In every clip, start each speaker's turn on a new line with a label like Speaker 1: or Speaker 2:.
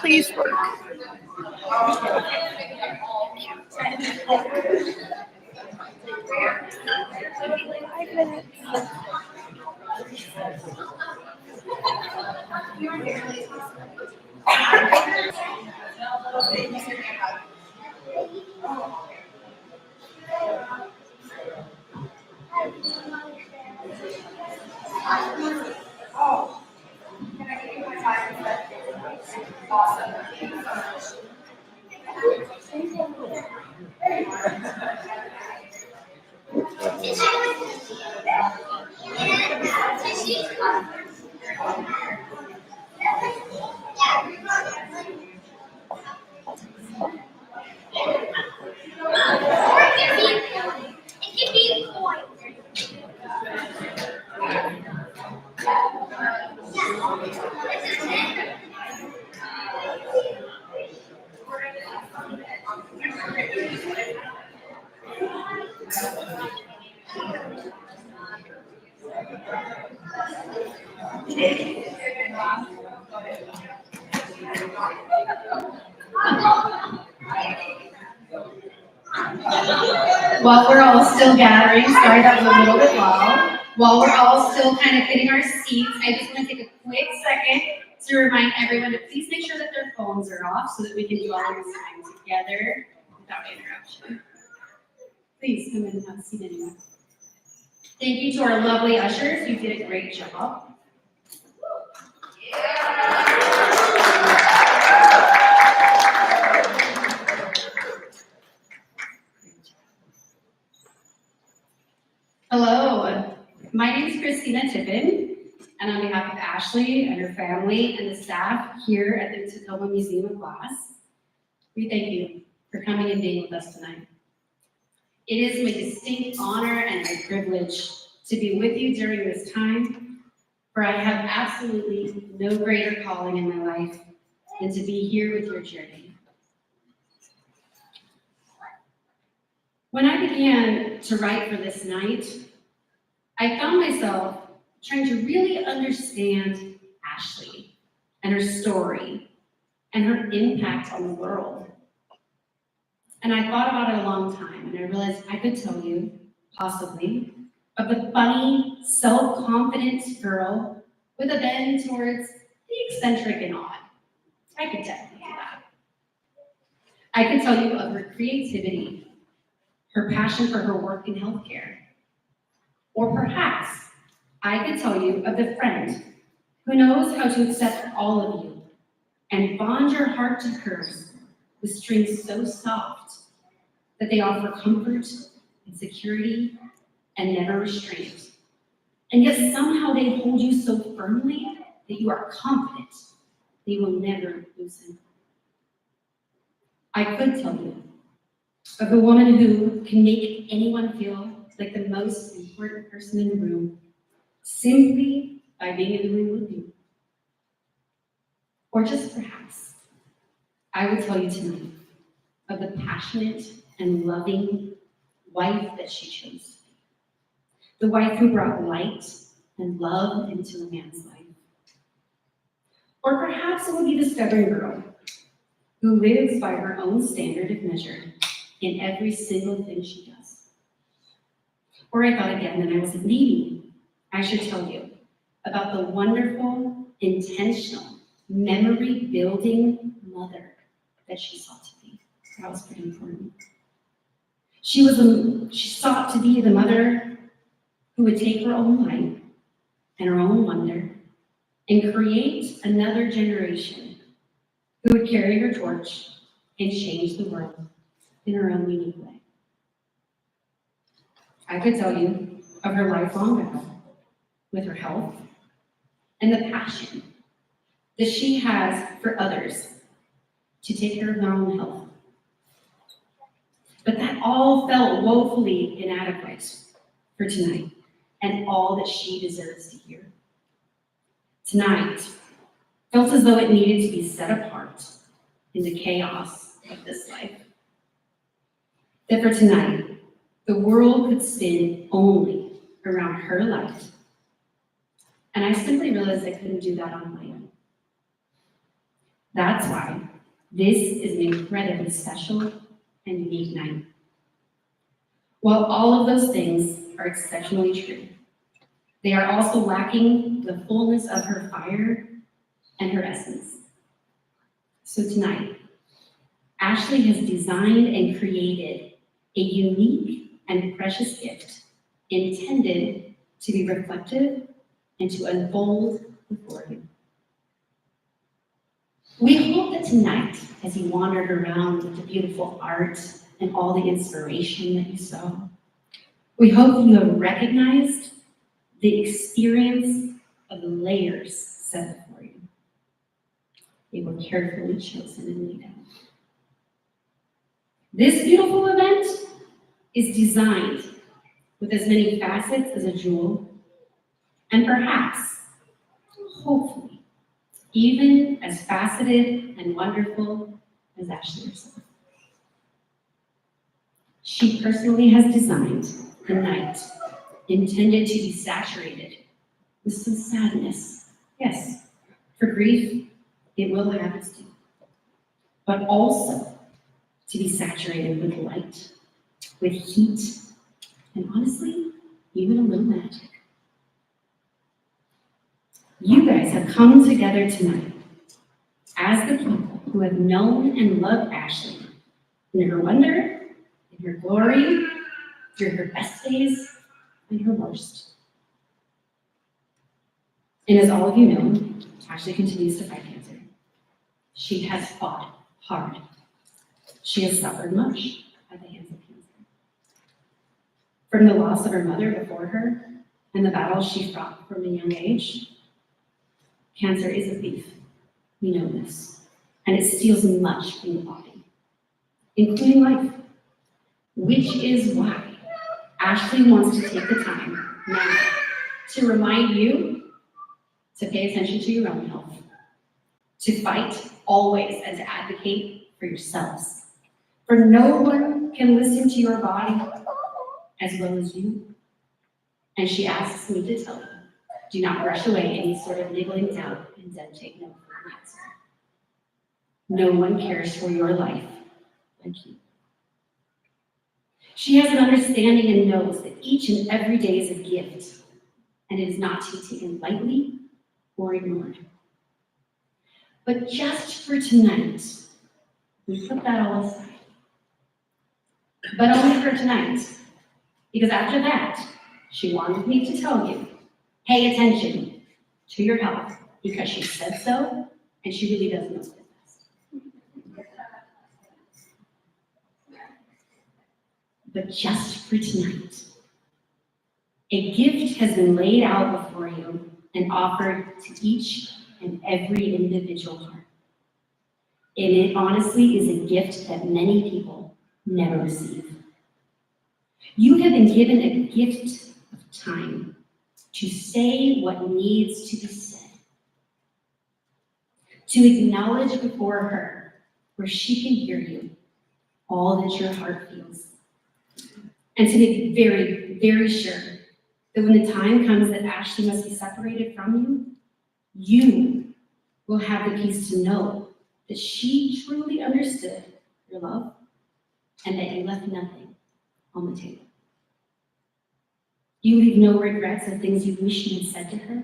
Speaker 1: please work? 5 minutes.
Speaker 2: While we're all still gathering, sorry that was a little bit loud. While we're all still kind of getting our seats, I just want to take a quick second to remind everyone to please make sure that their phones are off so that we can do all this time together without interruption. Please come in and have a seat anyway. Thank you to our lovely ushers. You did a great job. Hello, my name is Christina Tippin, and on behalf of Ashleigh and her family and the staff here at the Tacoma Museum of Glass, we thank you for coming and being with us tonight. It is my distinct honor and my privilege to be with you during this time, for I have absolutely no greater calling in my life than to be here with your journey. When I began to write for this night, I found myself trying to really understand Ashleigh and her story and her impact on the world. And I thought about it a long time, and I realized I could tell you, possibly, of the funny, self-confident girl with a bend towards the eccentric and odd. I could definitely do that. I could tell you of her creativity, her passion for her work in healthcare. Or perhaps I could tell you of the friend who knows how to accept all of you and bond your heart to hers with strings so soft that they offer comfort and security and never restraint. And yet somehow they hold you so firmly that you are confident they will never loosen. I could tell you of the woman who can make anyone feel like the most important person in the room simply by being in the room with you. Or just perhaps, I would tell you tonight of the passionate and loving wife that she chose to be. The wife who brought light and love into a man's life. Or perhaps it would be the stubborn girl who lives by her own standard of measure in every single thing she does. Or I thought again that I was maybe I should tell you about the wonderful, intentional, memory-building mother that she sought to be. That was pretty important. She sought to be the mother who would take her own life and her own wonder and create another generation who would carry her torch and change the world in her own unique way. I could tell you of her lifelong battle with her health and the passion that she has for others to take care of their own health. But that all felt woefully inadequate for tonight and all that she deserves to hear. Tonight felt as though it needed to be set apart in the chaos of this life. That for tonight, the world could spin only around her light. And I simply realized I couldn't do that on my own. That's why this is an incredibly special and unique night. While all of those things are exceptionally true, they are also lacking the fullness of her fire and her essence. So tonight, Ashleigh has designed and created a unique and precious gift intended to be reflective and to unfold before you. We hope that tonight, as you wandered around with the beautiful art and all the inspiration that you saw, we hope you have recognized the experience of the layers set before you. They were carefully chosen and laid out. This beautiful event is designed with as many facets as a jewel, and perhaps, hopefully, even as faceted and wonderful as Ashleigh herself. She personally has designed the night intended to be saturated with some sadness. Yes, for grief, it will have its due, but also to be saturated with light, with heat, and honestly, even a little magic. You guys have come together tonight as the people who have known and loved Ashleigh in her wonder, in her glory, through her best days and her worst. And as all of you know, Ashleigh continues to fight cancer. She has fought hard. She has suffered much at the hands of cancer. From the loss of her mother before her and the battles she fought from a young age, cancer is a thief. We know this. And it steals much from the body, including life, which is why Ashleigh wants to take the time now to remind you to pay attention to your own health, to fight always and to advocate for yourselves. For no one can listen to your body as well as you. And she asks me to tell you, do not brush away any sort of niggling doubt and then take no for an answer. No one cares for your life like you. She has an understanding and knows that each and every day is a gift, and it is not to be taken lightly or ignored. But just for tonight, we put that all aside. But only for tonight, because after that, she wanted me to tell you, pay attention to your health, because she said so, and she really does know it best. But just for tonight, a gift has been laid out before you and offered to each and every individual heart. And it honestly is a gift that many people never receive. You have been given a gift of time to say what needs to be said, to acknowledge before her where she can hear you all that your heart feels, and to make very, very sure that when the time comes that Ashleigh must be separated from you, you will have the peace to know that she truly understood your love and that you left nothing on the table. You leave no regrets of things you wish you had said to her,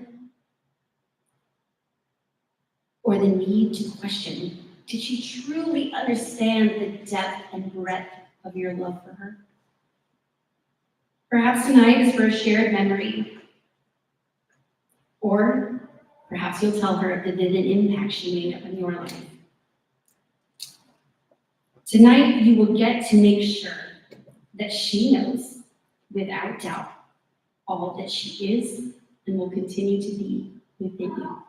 Speaker 2: or the need to question, did she truly understand the depth and breadth of your love for her? Perhaps tonight is for a shared memory, or perhaps you'll tell her the vivid impact she made on your life. Tonight, you will get to make sure that she knows, without doubt, all that she is and will continue to be within you.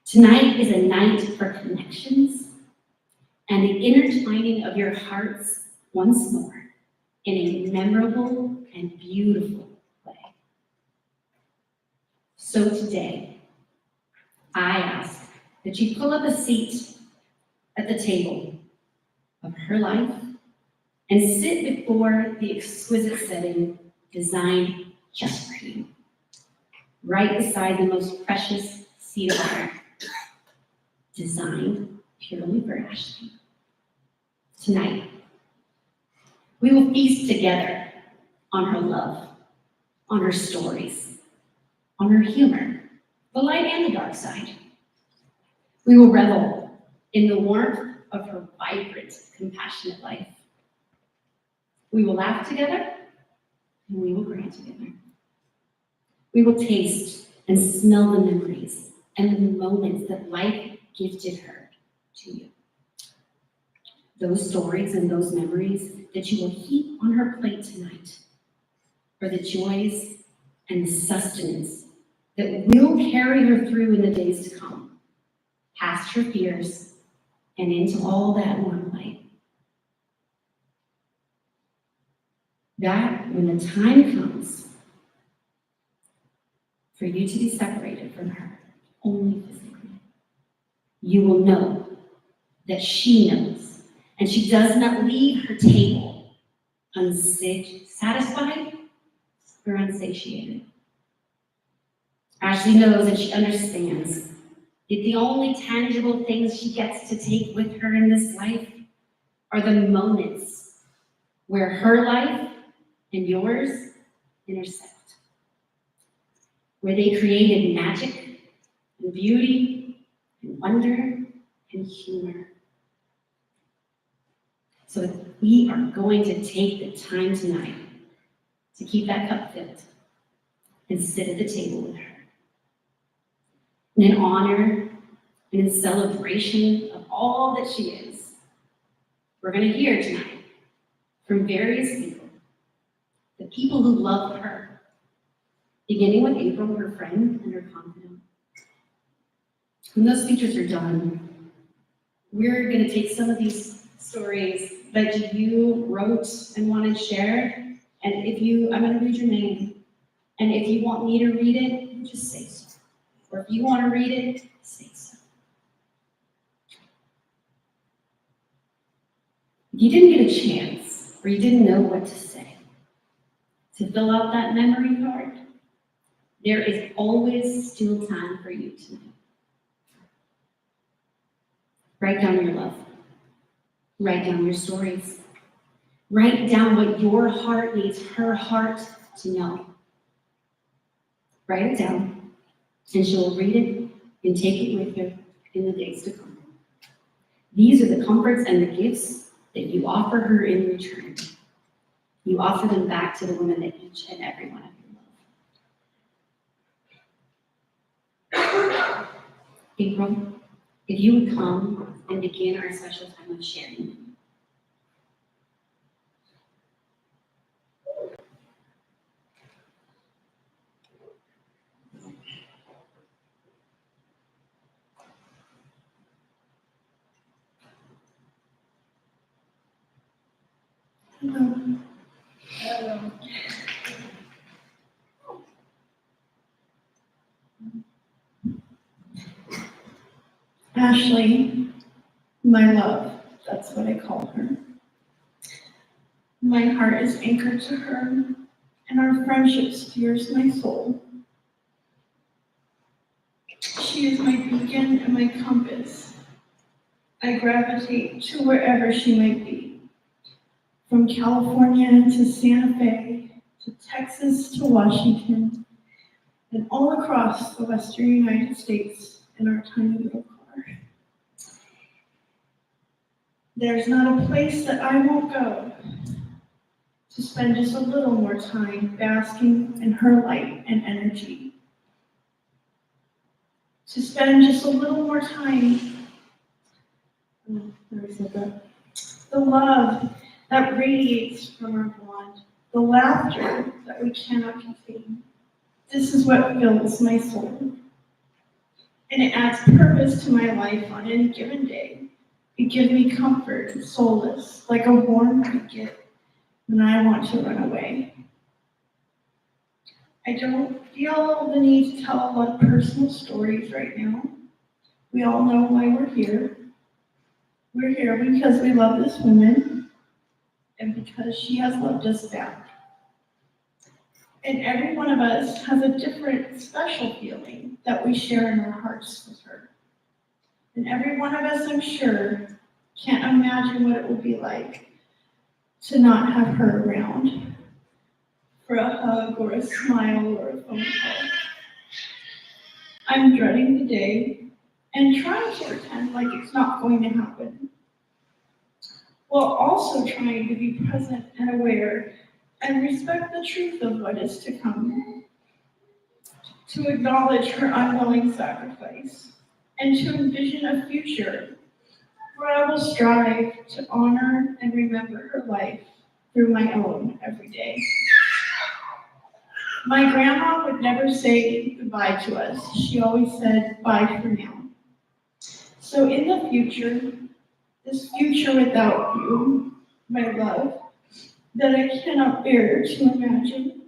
Speaker 2: Tonight is a night for connections and the intertwining of your hearts once more in a memorable and beautiful way. So today, I ask that you pull up a seat at the table of her life and sit before the exquisite setting designed just for you, right beside the most precious seat of honor. designed purely for Ashleigh. Tonight, we will feast together on her love, on her stories, on her humor, the light and the dark side. We will revel in the warmth of her vibrant, compassionate life. We will laugh together, and we will cry together. We will taste and smell the memories and the moments that life gifted her to you. Those stories and those memories that you will heap on her plate tonight are the joys and the sustenance that will carry her through in the days to come, past her fears and into all that warm light. That when the time comes for you to be separated from her, only physically, you will know that she knows, and she does not leave her table unsatisfied or unsatiated. Ashleigh knows and she understands that the only tangible things she gets to take with her in this life are the moments where her life and yours intersect, where they created magic and beauty and wonder and humor. So we are going to take the time tonight to keep that cup filled and sit at the table with her. And in honor and in celebration of all that she is, we're going to hear tonight from various people, the people who love her, beginning with April, her friend and her confidant. When those speeches are done, we're going to take some of these stories that you wrote and wanted shared, and I'm going to read your name, and if you want me to read it, just say so. Or if you want to read it, say so. If you didn't get a chance, or you didn't know what to say, to fill out that memory card, there is always still time for you tonight. Write down your love. Write down your stories. Write down what your heart needs her heart to know. Write it down, and she'll read it and take it with her in the days to come. These are the comforts and the gifts that you offer her in return. You offer them back to the woman that each and every one of you love. April, if you would come and begin our special time of sharing.
Speaker 1: Hello. Hello. Ashleigh, my love, that's what I call her. My heart is anchored to her, and our friendship steers my soul. She is my beacon and my compass. I gravitate to wherever she might be, from California to Santa Fe, to Texas to Washington, and all across the western United States in our tiny little car. There's not a place that I won't go to spend just a little more time basking in her light and energy. To spend just a little more time, the love that radiates from our bond, the laughter that we cannot contain. This is what fills my soul. And it adds purpose to my life on any given day. It gives me comfort and solace, like a warm blanket when I want to run away. I don't feel the need to tell a lot of personal stories right now. We all know why we're here. We're here because we love this woman and because she has loved us back. And every one of us has a different special feeling that we share in our hearts with her. And every one of us, I'm sure, can't imagine what it will be like to not have her around for a hug or a smile or a phone call. I'm dreading the day and trying to pretend like it's not going to happen, while also trying to be present and aware and respect the truth of what is to come, to acknowledge her unwilling sacrifice, and to envision a future where I will strive to honor and remember her life through my own every day. My grandma would never say goodbye to us. She always said, bye for now. So in the future, this future without you, my love, that I cannot bear to imagine,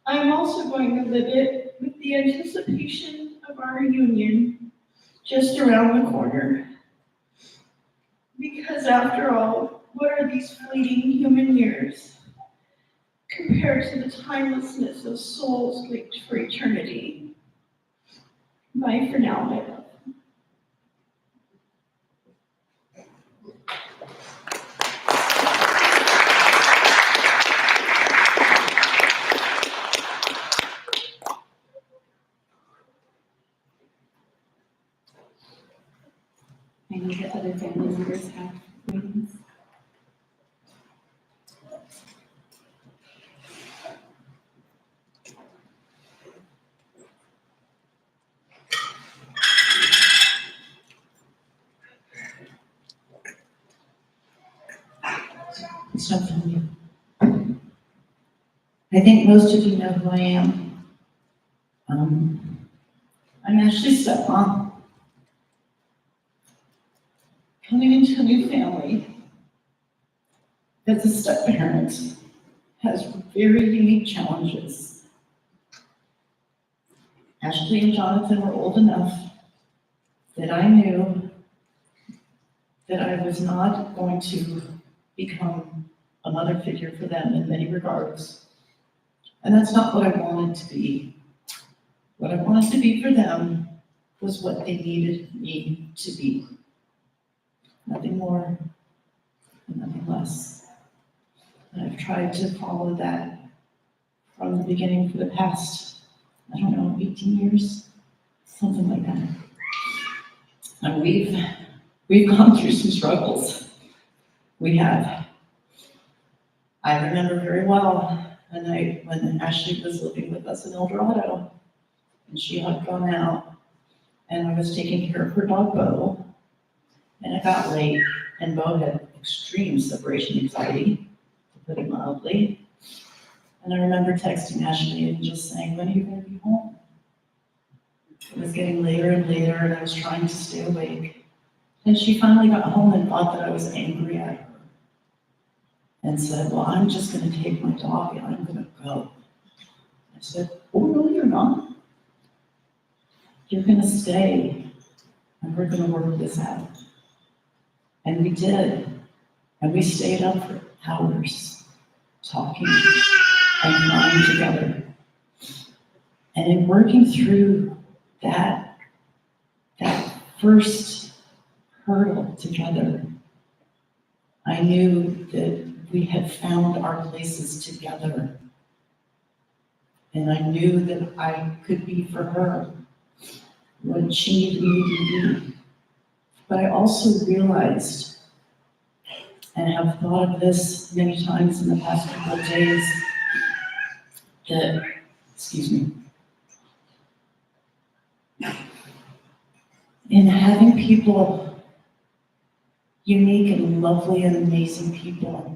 Speaker 1: I am also going to live it with the anticipation of our reunion just around the corner. Because after all, what are these fleeting human years compared to the timelessness of souls linked for eternity? Bye for now, my love.
Speaker 2: I know that other family members have readings.
Speaker 3: Stop filming. I think most of you know who I am. I'm Ashleigh's stepmom. Coming into a new family as a step-parent has very unique challenges. Ashleigh and Jonathan were old enough that I knew that I was not going to become a mother figure for them in many regards. And that's not what I wanted to be. What I wanted to be for them was what they needed me to be. Nothing more and nothing less. And I've tried to follow that from the beginning for the past, 18 years, something like that. And we've gone through some struggles. We have. I remember very well a night when Ashleigh was living with us in El Dorado, and she had gone out, and I was taking care of her dog, Bo, and it got late, and Bo had extreme separation anxiety, to put it mildly. And I remember texting Ashleigh and just saying, when are you going to be home? It was getting later and later, and I was trying to stay awake. And she finally got home and thought that I was angry at her. And said, well, I'm just going to take my dog and I'm going to go. I said, oh, no, you're not. You're going to stay and we're going to work this out. And we did. And we stayed up for hours talking and crying together. And in working through that first hurdle together, I knew that we had found our places together. And I knew that I could be for her what she needed me to be. But I also realized, and have thought of this many times in the past couple of days, that, in having people, unique and lovely and amazing people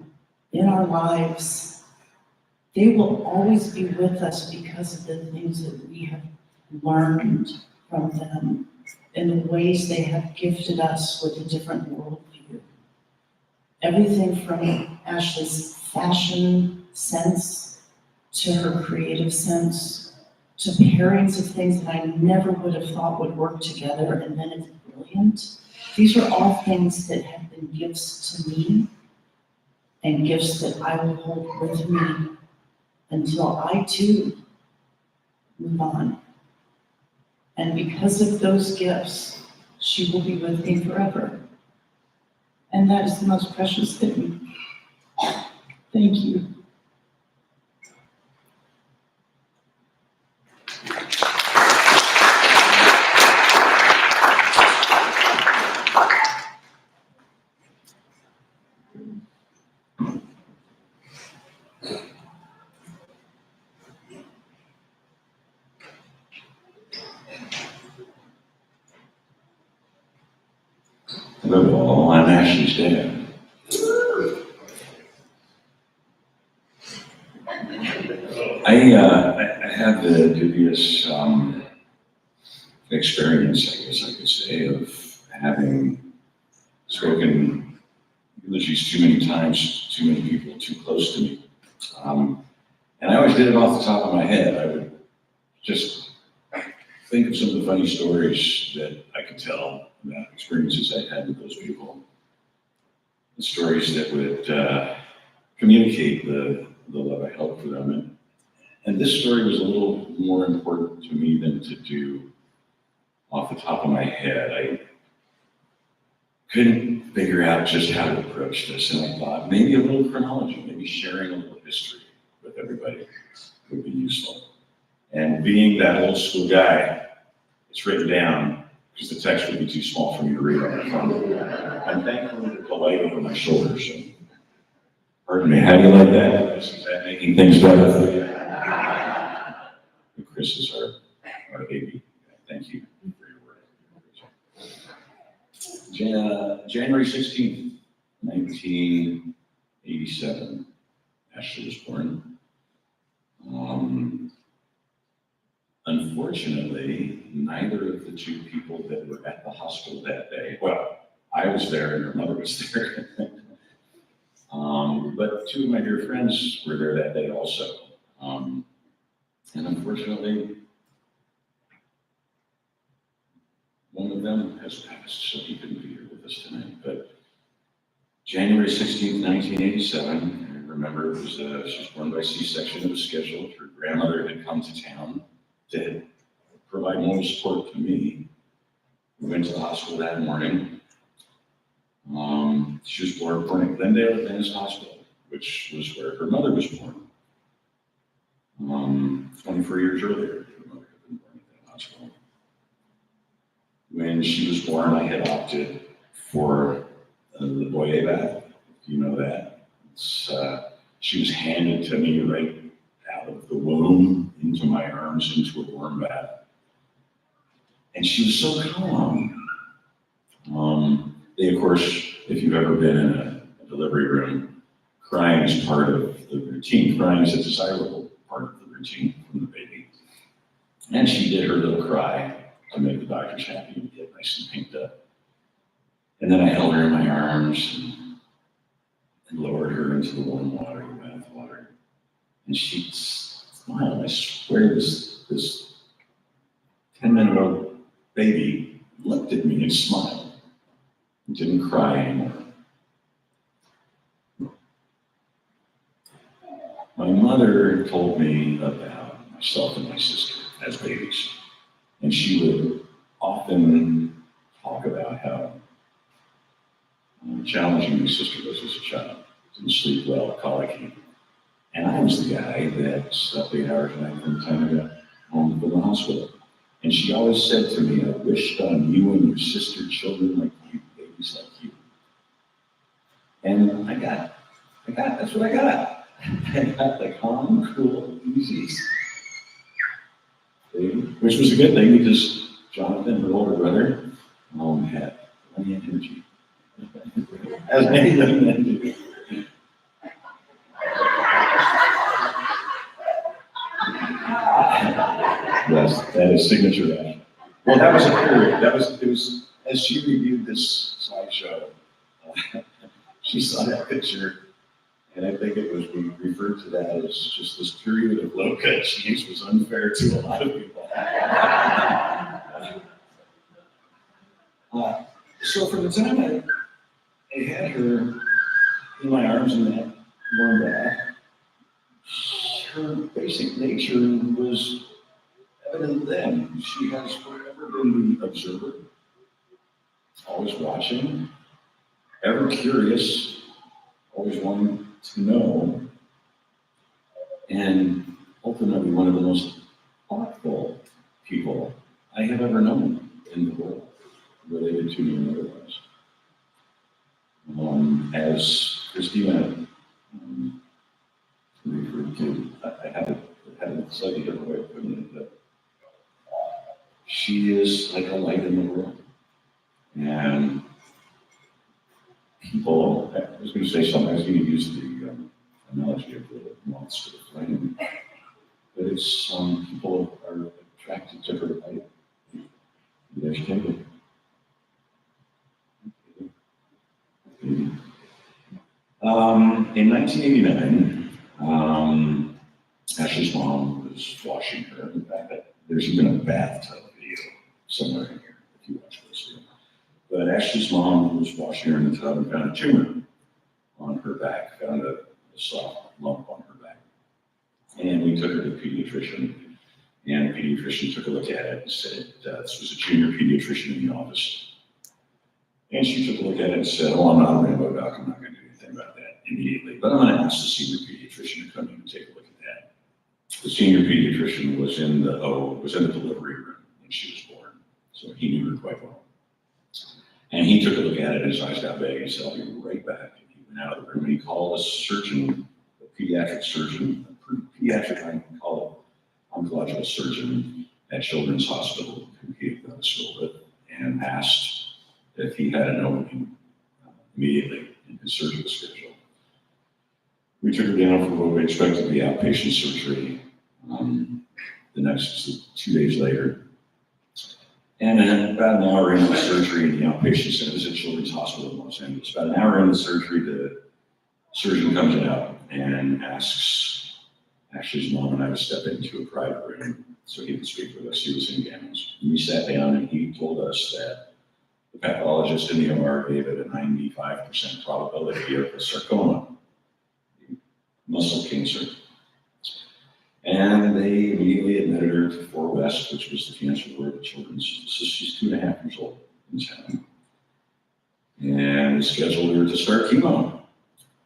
Speaker 3: in our lives, they will always be with us because of the things that we have learned from them and the ways they have gifted us with a different worldview. Everything from Ashleigh's fashion sense to her creative sense to pairings of things that I never would have thought would work together, and then it's brilliant. These are all things that have been gifts to me and gifts that I will hold with me until I too move on. And because of those gifts, she will be with me forever. And that is the most precious thing. Thank you.
Speaker 4: Hello all, I'm Ashleigh's dad. I had the dubious experience, I guess I could say, of having spoken eulogies too many times, to too many people too close to me. And I always did it off the top of my head. I would just think of some of the funny stories that I could tell about experiences I had with those people. The stories that would communicate the love I held for them. And this story was a little more important to me than to do off the top of my head. I couldn't figure out just how to approach this, and I thought maybe a little chronology, maybe sharing a little history with everybody would be useful. And being that old school guy, it's written down because the text would be too small for me to read on my phone. I'm thankful for the light over my shoulder, so pardon me, how do you like that? Is that making things better for you? Chris is our baby. Thank you for your word. January 16th, 1987, Ashleigh was born. Unfortunately, neither of the two people that were at the hospital that day, well, I was there and her mother was there, but two of my dear friends were there that day also. And unfortunately, one of them has passed, so he couldn't be here with us tonight. But January 16th, 1987, I remember it was, she was born by C-section. It was scheduled. Her grandmother had come to town to provide more support to me. We went to the hospital that morning. She was born at Glendale Adventist Hospital, which was where her mother was born. 24 years earlier, her mother had been born at that hospital. When she was born, I had opted for the boyer bath, if you know that. She was handed to me right out of the womb, into my arms, into a warm bath. And she was so calm. They, of course, if you've ever been in a delivery room, crying is part of the routine. Crying is a desirable part of the routine from the baby. And she did her little cry to make the doctors happy and get nice and pinked up. And then I held her in my arms and lowered her into the warm water, the bath water. And she smiled. I swear this 10-minute-old baby looked at me and smiled and didn't cry anymore. My mother told me about myself and my sister as babies. And she would often talk about how challenging my sister was as a child. Didn't sleep well, colicky. And I was the guy that slept 8 hours a night from the time I got home from the hospital. And she always said to me, I wished on you and your sister children like you, babies like you. And I got, that's what I got. I got the calm, cool, easy baby, which was a good thing because Jonathan, her older brother, had plenty of energy. As many young men do. Yes, that is signature action. Well, that was a period. It was, as she reviewed this slideshow, she saw that picture, and I think it was, we referred to that as just this period of low cut cheese was unfair to a lot of people. So from the time I had her in my arms in that warm bath, her basic nature was evident then. She has forever been the observer. always watching, ever curious, always wanting to know, and ultimately one of the most thoughtful people I have ever known in the world, related to me and otherwise. As Christina referred to, I had a slightly different way of putting it, but she is like a light in the world. And people, I was going to say something, I was going to use the analogy of the moths to the flame, but it's people are attracted to her light. There's David. In 1989, Ashleigh's mom was washing her. In fact, there's even a bathtub video somewhere in here if you watch this video. But Ashleigh's mom was washing her in the tub and found a tumor on her back, found a soft lump on her back. And we took her to the pediatrician, and the pediatrician took a look at it and said, this was a junior pediatrician in the office. And she took a look at it and said, oh, I'm not a rainbow doc, I'm not going to do anything about that immediately, but I'm going to ask the senior pediatrician to come in and take a look at that. The senior pediatrician was in the delivery room when she was born, so he knew her quite well. And he took a look at it, and his eyes got big, and he said, I'll be right back. And he went out of the room, and he called a surgeon, a pediatric surgeon, a pediatric oncological surgeon at Children's Hospital, who he had done a skill with, and asked if he had an opening immediately in his surgical schedule. We took her down for what we expected to be outpatient surgery the next 2 days later. And then about an hour into the surgery in the outpatient center, it was at Children's Hospital in Los Angeles. About an hour into the surgery, the surgeon comes out and asks Ashleigh's mom and I to step into a private room so he could speak with us. He was in Gannon's. We sat down and he told us that the pathologist in the OR gave it a 95% probability of a sarcoma, muscle cancer. And they immediately admitted her to 4 West, which was the cancer ward at Children's. So she's 2.5 years old in this time. And scheduled her to start chemo.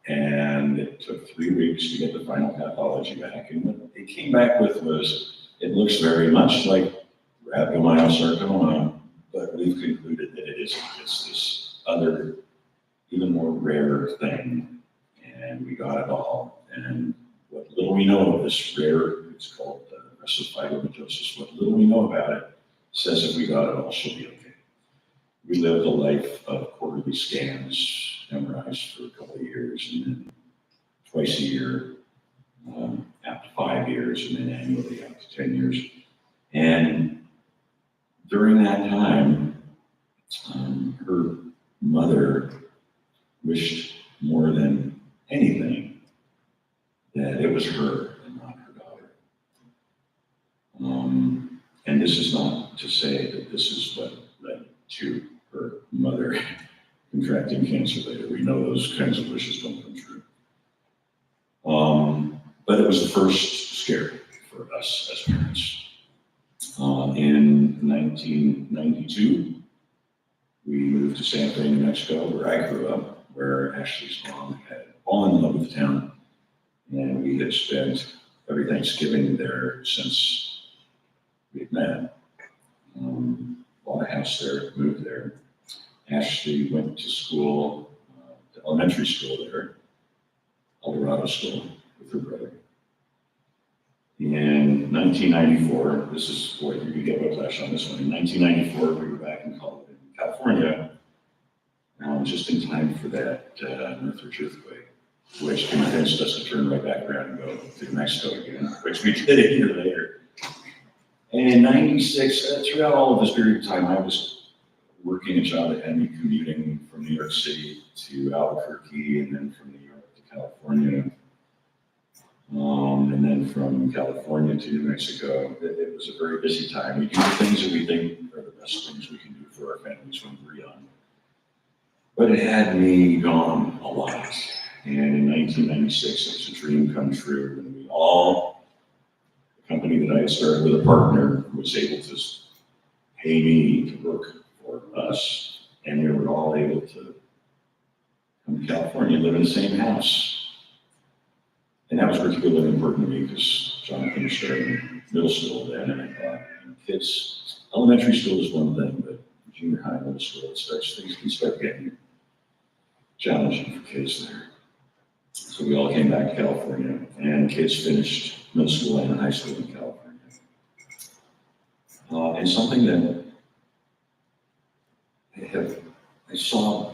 Speaker 4: And it took 3 weeks to get the final pathology back. And what they came back with was, it looks very much like rhabdomyosarcoma, but we've concluded that it isn't. It's this other, even more rare thing. And we got it all. And what little we know of this rare, it's called aggressive fibromatosis, what little we know about it says if we got it all, she'll be okay. We lived a life of quarterly scans, MRIs for a couple of years, and then twice a year, after 5 years, and then annually after 10 years. And during that time, her mother wished more than anything that it was her and not her daughter. And this is not to say that this is what led to her mother contracting cancer later. We know those kinds of wishes don't come true. But it was the first scare for us as parents. In 1992, we moved to Santa Fe, New Mexico, where I grew up, where Ashleigh's mom had fallen in love with the town. And we had spent every Thanksgiving there since we had met. Bought a house there, moved there. Ashleigh went to school, to elementary school there, Eldorado School, with her brother. In 1994, this is, boy, you could get whiplash on this one. In 1994, we were back in California, just in time for that Northridge earthquake, which convinced us to turn right back around and go to Mexico again, which we did a year later. And in 96, throughout all of this period of time, I was working a job at Emmy, commuting from New York City to Albuquerque, and then from New York to California, and then from California to New Mexico. It was a very busy time. We do the things that we think are the best things we can do for our families when we're young. But it had me gone a lot. And in 1996, it was a dream come true. And we all, the company that I had started with a partner, was able to pay me to work for us And we were all able to come to California and live in the same house. And that was particularly important to me because Jonathan was starting middle school then, and I thought, kids, elementary school is one thing, but junior high, middle school, things can start getting challenging for kids there. So we all came back to California, and kids finished middle school and high school in California. And something that I saw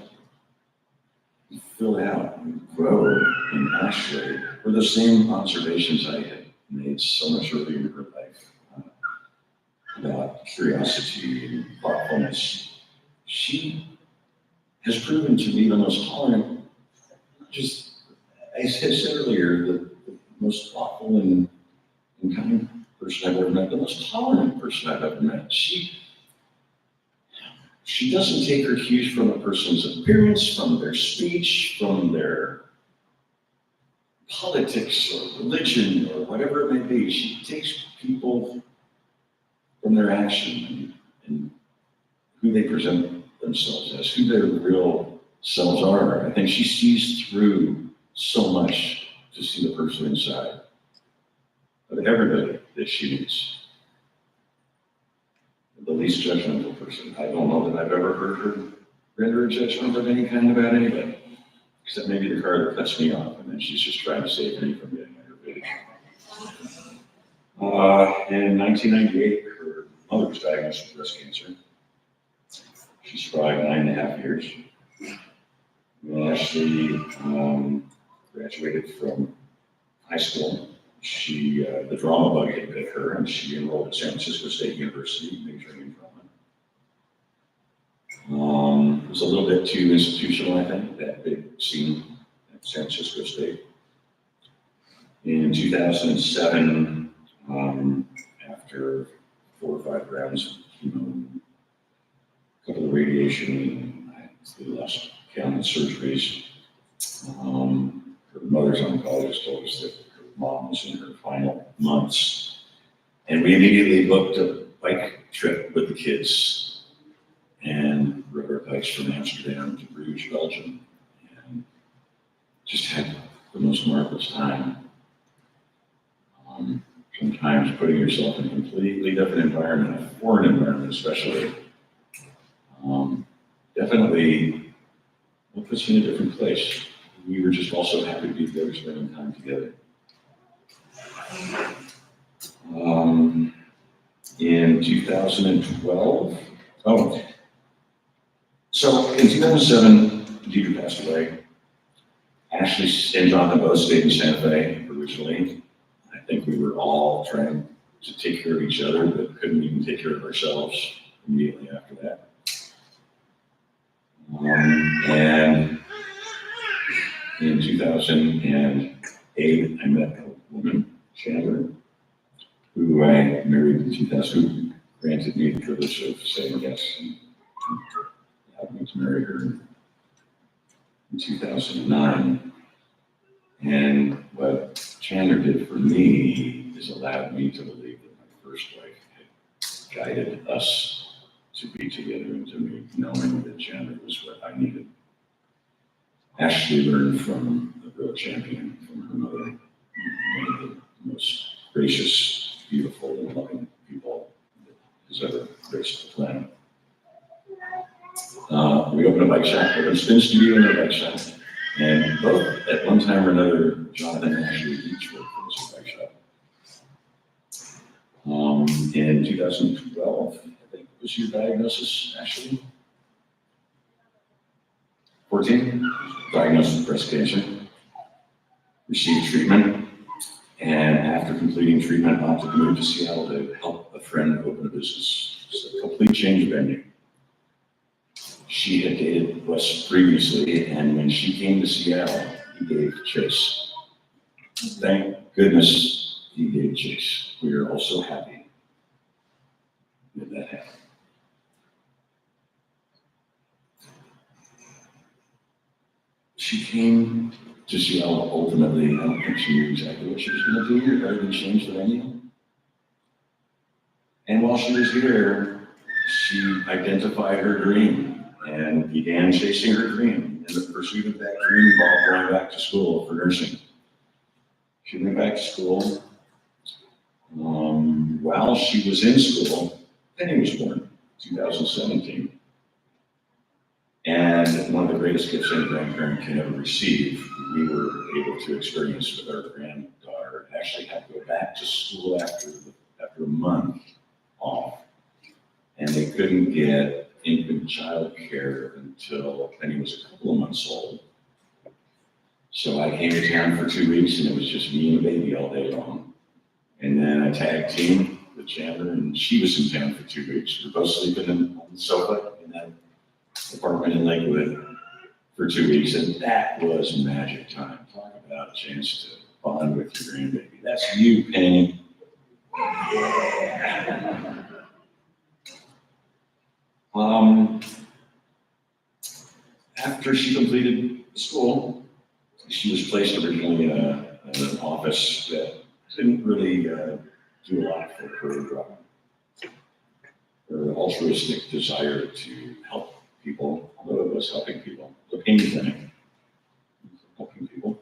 Speaker 4: fill out and grow in Ashleigh were the same observations I had made so much earlier in her life about curiosity and thoughtfulness. She has proven to be the most tolerant, just as I said earlier, the most thoughtful and kind person I've ever met, the most tolerant person I've ever met. She doesn't take her cues from a person's appearance, from their speech, from their politics or religion or whatever it may be. She takes people from their action and who they present themselves as, who their real selves are. I think she sees through so much to see the person inside of everybody that she meets. The least judgmental person. I don't know that I've ever heard her render a judgment of any kind about anybody, except maybe the car that cuts me off, and then she's just trying to save me from getting aggravated. In 1998, her mother was diagnosed with breast cancer. She survived 9.5 years. When Ashleigh graduated from high school, the drama bug had bit her, and she enrolled at San Francisco State University, majoring in drama. It was a little bit too institutional, I think, that big scene at San Francisco State. In 2007, after 4 or 5 rounds of chemo, a couple of radiation, I lost count of surgeries, her mother's oncologist told us that mom was in her final months, and we immediately booked a bike trip with the kids and rode our bikes from Amsterdam to Bruges, Belgium, and just had the most marvelous time. Sometimes putting yourself in a completely different environment, a foreign environment especially, definitely will put you in a different place. We were just also happy to be there, spending time together. In 2012, so in 2007, Deidre passed away. Ashleigh and Jonathan both stayed in Santa Fe originally. I think we were all trying to take care of each other, but couldn't even take care of ourselves immediately after that. And in 2008, I met a woman, Chandler, who I married in 2000, who granted me the privilege of saying yes and allowed me to marry her in 2009. And what Chandler did for me is allowed me to believe that my first wife had guided us to be together and to me, knowing that Chandler was what I needed. Ashleigh learned from a real champion, from her mother, one of the most gracious, beautiful, and loving people that has ever graced the planet. We opened a bike shop, opened a spin studio in a bike shop, and both at one time or another, Jonathan and Ashleigh each worked for this bike shop. In 2012, I think, was your diagnosis, Ashleigh? 14, diagnosed with breast cancer, received treatment, and after completing treatment, opted to move to Seattle to help a friend open a business. It's a complete change of venue. She had dated Wes previously, and when she came to Seattle, he gave chase. Thank goodness he gave chase. We are all so happy that that happened. She came to Seattle ultimately. I don't think she knew exactly what she was going to do other than change the venue. And while she was here, she identified her dream and began chasing her dream. In the pursuit of that dream involved going back to school for nursing. She went back to school. While she was in school, Penny was born, 2017. And one of the greatest gifts any grandparent can ever receive, we were able to experience with our granddaughter. Actually had to go back to school after a month off. And they couldn't get infant child care until Penny was a couple of months old. So I came to town for 2 weeks and it was just me and the baby all day long. And then I tag teamed with Chandler and she was in town for 2 weeks. We were both sleeping on the sofa in that apartment in Lakewood for 2 weeks. And that was magic time. Talk about a chance to bond with your grandbaby. That's you, Penny. After she completed school, she was placed originally in an office that didn't really do a lot for her altruistic desire to help people, although it was helping people, the pain clinic, helping people.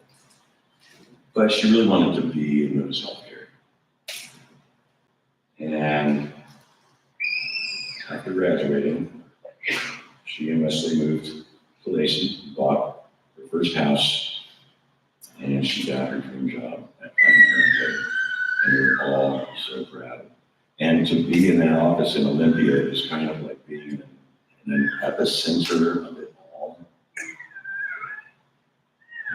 Speaker 4: But she really wanted to be in women's healthcare. And after graduating, she and Wesley moved to Lacey, bought her first house, and she got her dream job at Planned Parenthood. And we were all so proud. And to be in that office in Olympia is kind of like being in an epicenter of it all.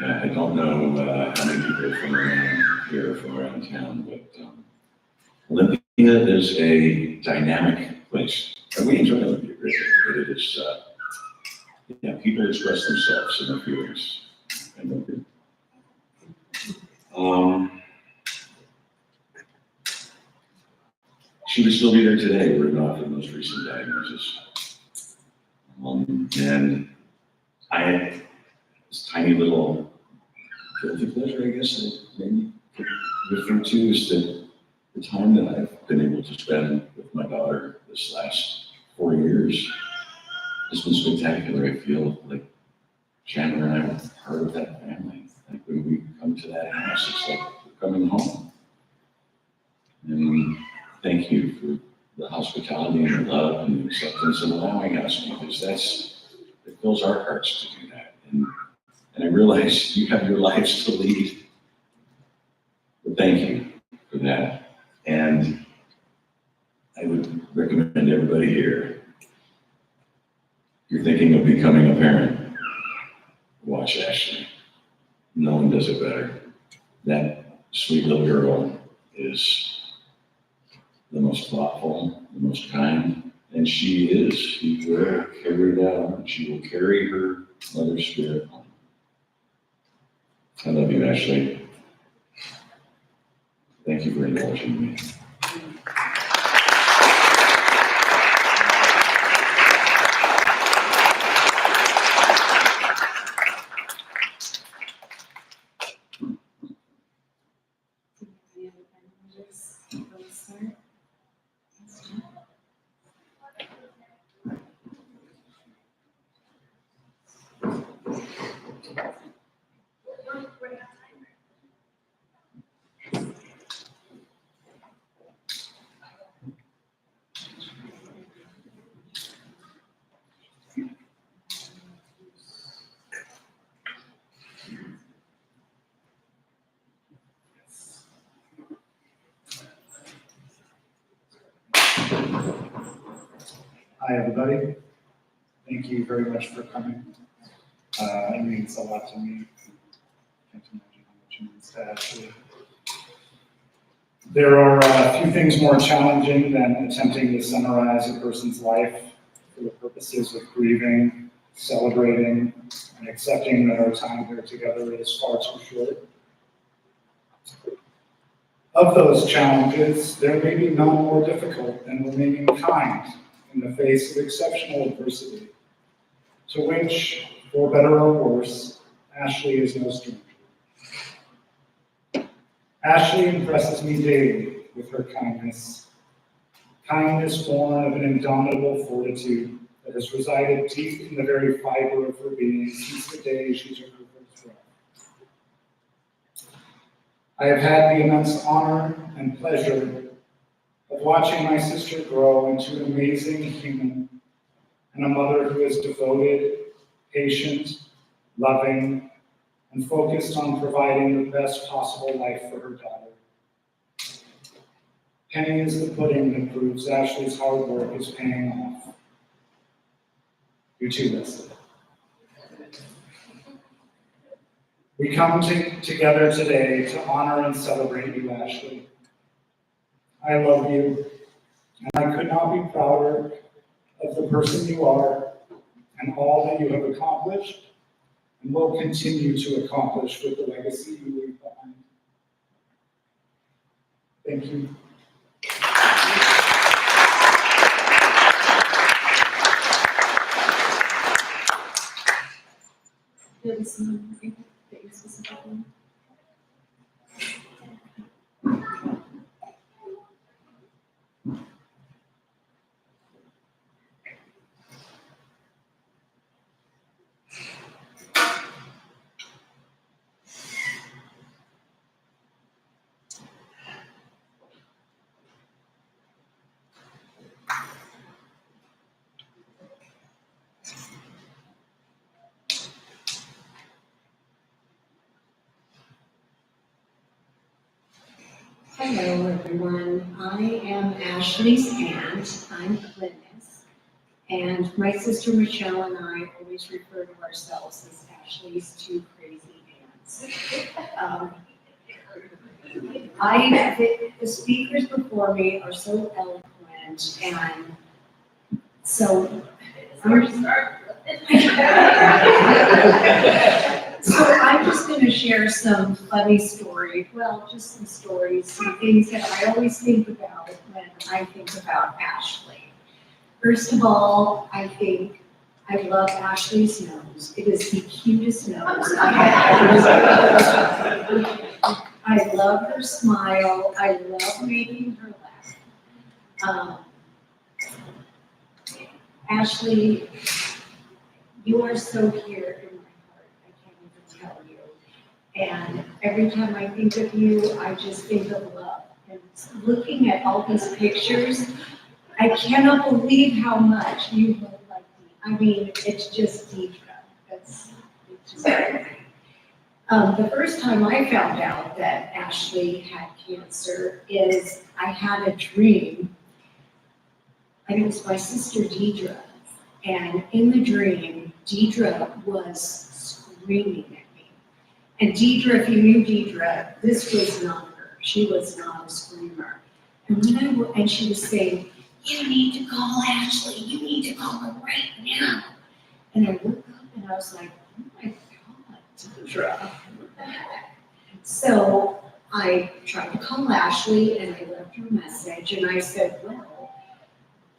Speaker 4: Yeah, I don't know how many people from around here, from around town, but Olympia is a dynamic place. And we enjoy Olympia greatly, but it is, people express themselves and their feelings. And she would still be there today, were it not for the most recent diagnosis. And I had this tiny little guilty pleasure, I guess, that maybe could refer to is that the time that I've been able to spend with my daughter this last 4 years has been spectacular. I feel like Chandler and I are part of that family. Like when we come to that house, it's like we're coming home. And thank you for the hospitality and the love and the acceptance and allowing us, because it fills our hearts to do that. And I realize you have your lives to lead. But thank you for that. And I would recommend everybody here, if you're thinking of becoming a parent, watch Ashleigh. No one does it better. That sweet little girl is the most thoughtful, the most kind, and she will carry that on. She will carry her mother's spirit on. I love you, Ashleigh. Thank you for indulging me.
Speaker 5: Hi, everybody. Thank you very much for coming. It means a lot to me. I can't imagine how much it means to Ashleigh. There are a few things more challenging than attempting to summarize a person's life for the purposes of grieving, celebrating, and accepting that our time here together is far too short. Of those challenges, there may be none more difficult than remaining kind in the face of exceptional adversity, to which, for better or worse, Ashleigh is no stranger. Ashleigh impresses me daily with her kindness born of an indomitable fortitude that has resided deep in the very fiber of her being since the day she took her first breath. I have had the immense honor and pleasure of watching my sister grow into an amazing human and a mother who is devoted, patient, loving, and focused on providing the best possible life for her daughter. Penny is the pudding that proves Ashleigh's hard work is paying off. You too, Leslie. We come together today to honor and celebrate you, Ashleigh. I love you, and I could not be prouder of the person you are and all that you have accomplished and will continue to accomplish with the legacy you leave behind. Thank you.
Speaker 6: Hello, everyone. I am Ashleigh's aunt. I'm Glynis. And my sister Michelle and I always refer to ourselves as Ashleigh's two crazy aunts. The speakers before me are so eloquent and so So I'm just going to share some funny stories, well, just some stories, some things that I always think about when I think about Ashleigh. First of all, I love Ashleigh's nose. It is the cutest nose I have ever seen. I love her smile. I love making her laugh. Ashleigh, you are so dear in my heart, I can't even tell you. And every time I think of you, I just think of love. And looking at all these pictures, I cannot believe how much you look like me. I mean, it's just Deidre. It's just crazy. The first time I found out that Ashleigh had cancer is I had a dream. And it was my sister Deidre. And in the dream, Deidre was screaming at me. And Deidre, if you knew Deidre, this was not her. She was not a screamer. And she was saying, "You need to call Ashleigh. You need to call her right now." And I woke up and I was like, "Oh my God, Deidre." So I tried to call Ashleigh and I left her a message and I said, "Well,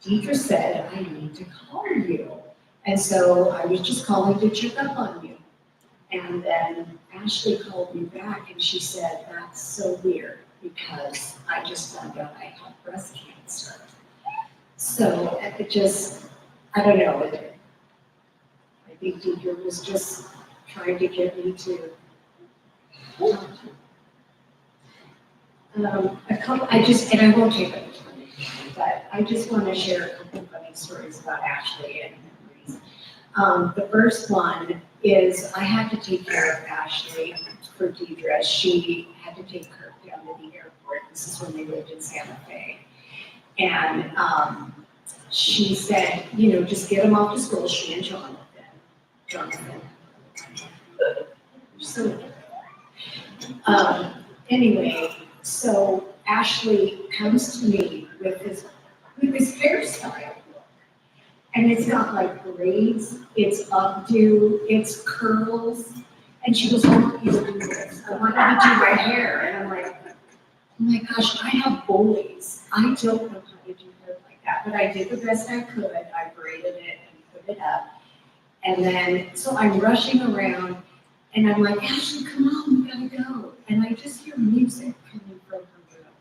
Speaker 6: Deidre said I need to call you." And so I was just calling to check up on you. And then Ashleigh called me back and she said, "That's so weird because I just found out I had breast cancer." So it just, I don't know. I think Deidre was just trying to get me to and I won't take up time, but I just want to share a couple of funny stories about Ashleigh and memories. The first one is I had to take care of Ashleigh for Deidre. She had to take her down to the airport. This is when they lived in Santa Fe. And she said, just get them off to school, she and Jonathan. So, anyway, so Ashleigh comes to me with this hairstyle. And it's not like braids, it's updo, it's curls. And she goes, "I want you to do this. I want you to do my hair." And I'm like, "Oh my gosh, I have boys. I don't know how to do hair like that." But I did the best I could. I braided it and put it up. And then, so I'm rushing around and I'm like, "Ashleigh, come on, we gotta go." And I just hear music coming from her room.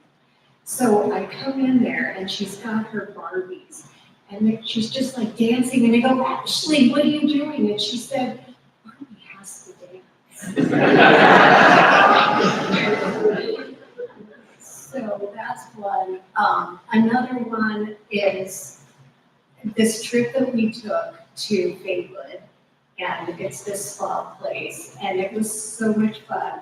Speaker 6: So I come in there and she's got her Barbies. And then she's just like dancing, and I go, Ashleigh, what are you doing? And she said, Mommy has to dance. So that's one. Another one is this trip that we took to Faywood, and it's this spa place, and it was so much fun.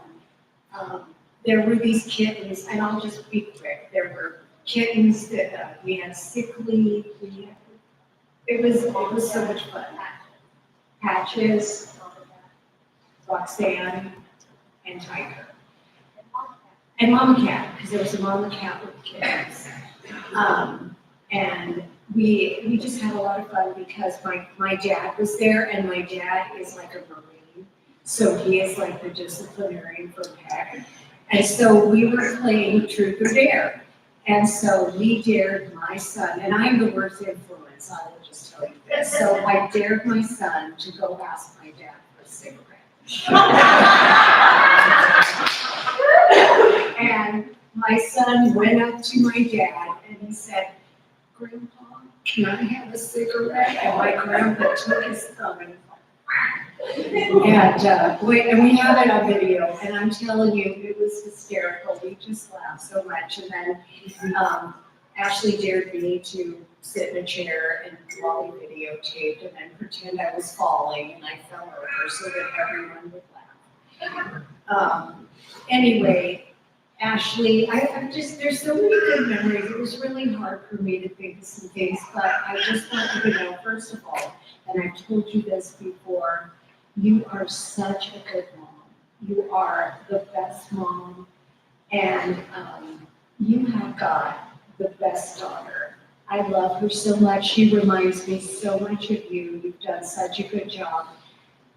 Speaker 6: There were these kittens, and I'll just be quick. There were kittens that we had sick leave. It was so much fun. Patches, Roxanne, and Tiger. And Mama Cat, because there was a Mama Cat with kittens. And we just had a lot of fun because my dad was there, and my dad is like a Marine. So he is like the disciplinarian for PEC. And so we were playing Truth or Dare. And so we dared my son, and I'm the worst influence, I will just tell you this. So I dared my son to go ask my dad for a cigarette. And my son went up to my dad and he said, Grandpa, can I have a cigarette? And my grandpa took his thumb and and we have it on video, and I'm telling you, it was hysterical. We just laughed so much. And then Ashleigh dared me to sit in a chair and while we videotaped, and then pretend I was falling and I fell over so that everyone would laugh. Anyway, Ashleigh, there's so many good memories. It was really hard for me to think of some things, but I just want you to know, first of all, and I've told you this before, you are such a good mom. You are the best mom, and you have got the best daughter. I love her so much. She reminds me so much of you. You've done such a good job.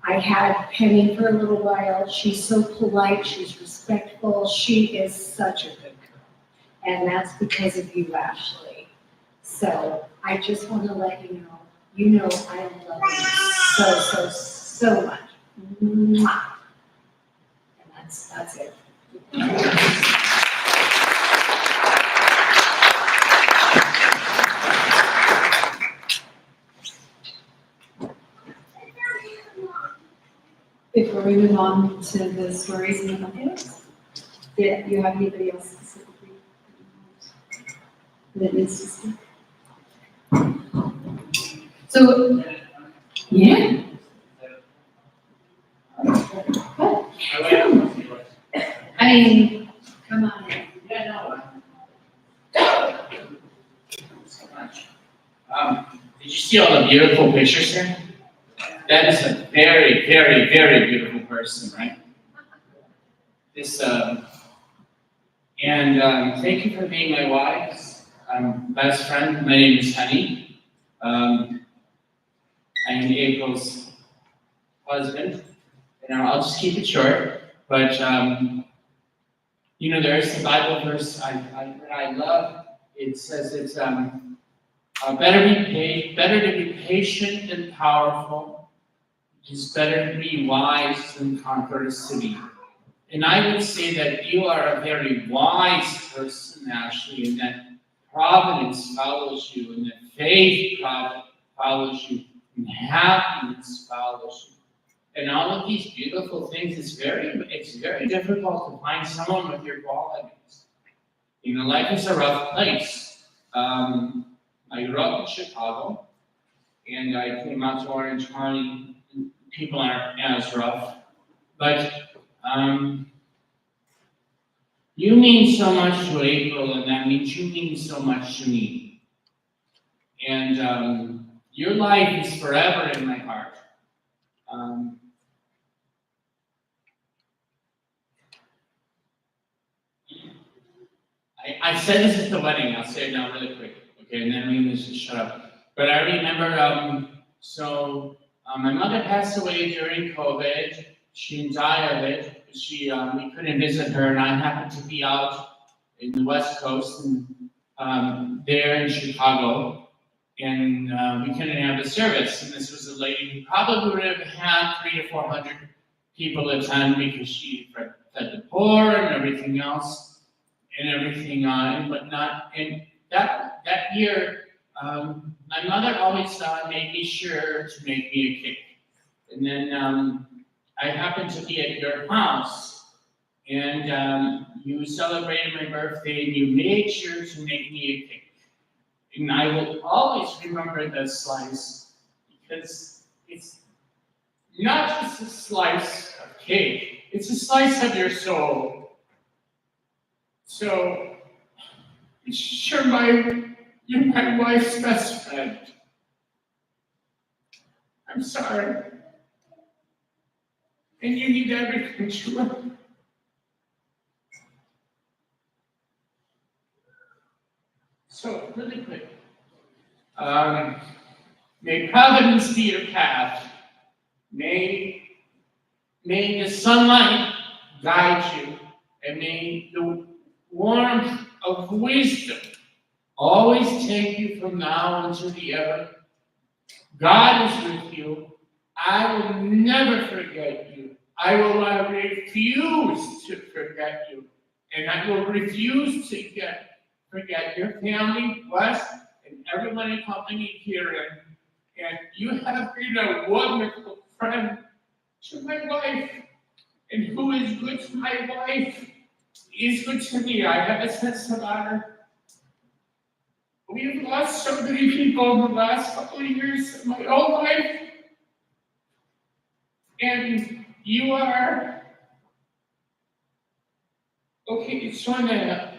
Speaker 6: I had Penny for a little while. She's so polite. She's respectful. She is such a good girl, and that's because of you, Ashleigh. So I just want to let you know I love you so much. Mwah. And that's it.
Speaker 2: Before we move on to the stories in the buckets, did you have anybody else specifically that needs to speak? So, yeah. I mean, come on.
Speaker 7: So much. Did you see all the beautiful pictures here? That is a very, very, very beautiful person, right? This, thank you for being my wife's best friend. My name is Honey. I am April's husband, and I'll just keep it short. But there's the Bible verse that I love. It says it's better to be patient than powerful. It is better to be wise than conquer a city. And I would say that you are a very wise person, Ashleigh, and that providence follows you, and that faith follows you, and happiness follows you. And all of these beautiful things, it's very difficult to find someone with your qualities. Life is a rough place. I grew up in Chicago, and I came out to Orange County. People aren't as rough, but you mean so much to April, and that means you mean so much to me. And your life is forever in my heart. I said this at the wedding. I'll say it now really quick, okay? And then we can just shut up. But I remember, my mother passed away during COVID. She didn't die of it. We couldn't visit her, and I happened to be out in the West Coast and there in Chicago, and we couldn't have a service. And this was a lady who probably would have had 300 to 400 people attend because she fed the poor and everything else. And everything on, but not, and that year, I my mother always made sure to make me a cake. And then I happened to be at your house, and you celebrated my birthday, and you made sure to make me a cake. And I will always remember this slice, because it's not just a slice of cake, it's a slice of your soul. So, you're my wife's best friend. I'm sorry. And you need everything to run. So, really quick. May providence be your path. May the sunlight guide you, and may the warmth of wisdom always take you from now until the ever. God is with you. I will never forget you. I will refuse to forget you. And I will refuse to forget your family, Wes, and everyone accompanied here. And you have been a wonderful friend to my wife. And who is good to my wife is good to me. I have a sense of honor. We've lost so many people in the last couple of years of my own life. And you are, okay, so in the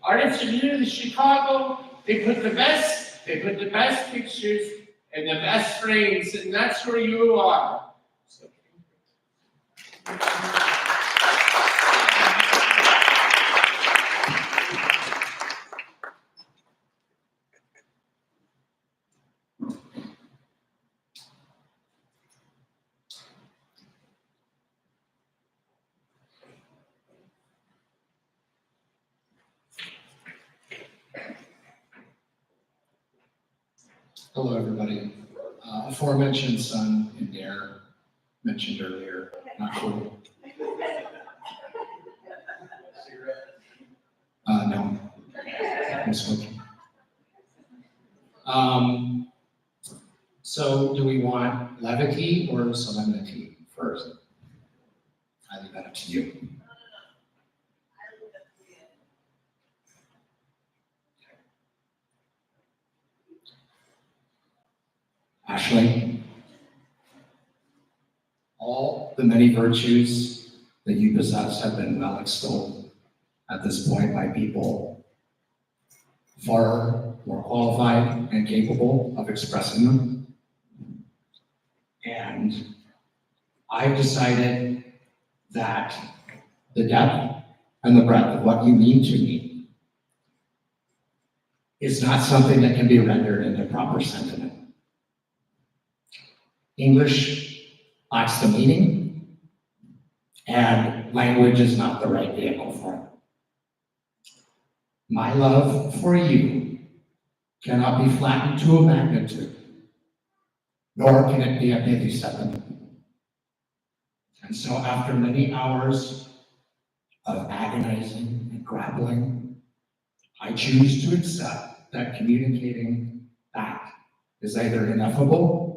Speaker 7: Artists Community of Chicago, they put the best pictures and the best frames, and that's where you are. So,
Speaker 8: Hello, everybody. Aforementioned son and heir mentioned earlier, not cool. No, I'm smoking. So do we want levity or solemnity first? I leave that up to you. Ashleigh, all the many virtues that you possess have been well extolled at this point by people far more qualified and capable of expressing them. And I've decided that the depth and the breadth of what you mean to me is not something that can be rendered into proper sentiment. English lacks the meaning, and language is not the right vehicle for it. My love for you cannot be flattened to a magnitude, nor can it be a pithy sentiment. And so after many hours of agonizing and grappling, I choose to accept that communicating that is either ineffable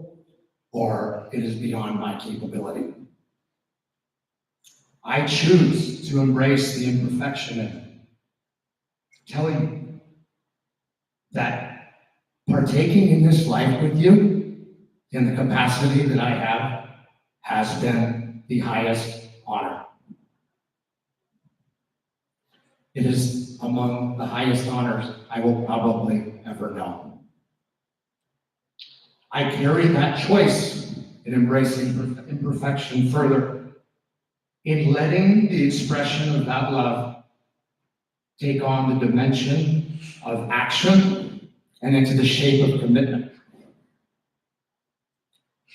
Speaker 8: or it is beyond my capability. I choose to embrace the imperfection in telling you that partaking in this life with you in the capacity that I have has been the highest honor. It is among the highest honors I will probably ever know. I carry that choice in embracing imperfection further, in letting the expression of that love take on the dimension of action and into the shape of commitment.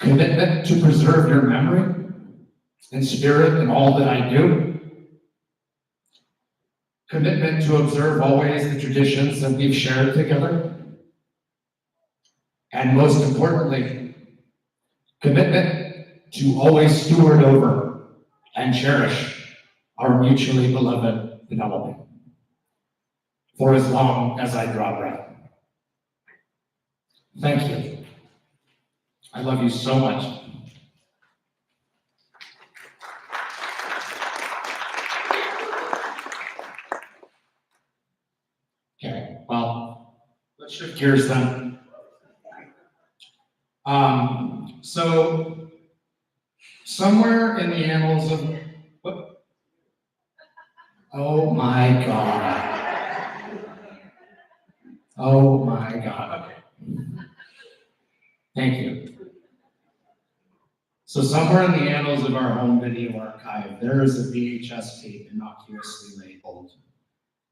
Speaker 8: Commitment to preserve your memory and spirit in all that I do. Commitment to observe always the traditions that we've shared together. And most importantly, commitment to always steward over and cherish our mutually beloved Penelope for as long as I draw breath. Thank you. I love you so much. Okay, well, let's shift gears then. So somewhere in the annals of, what? Oh my God. Oh my God. Thank you. So somewhere in the annals of our home video archive, there is a VHS tape innocuously labeled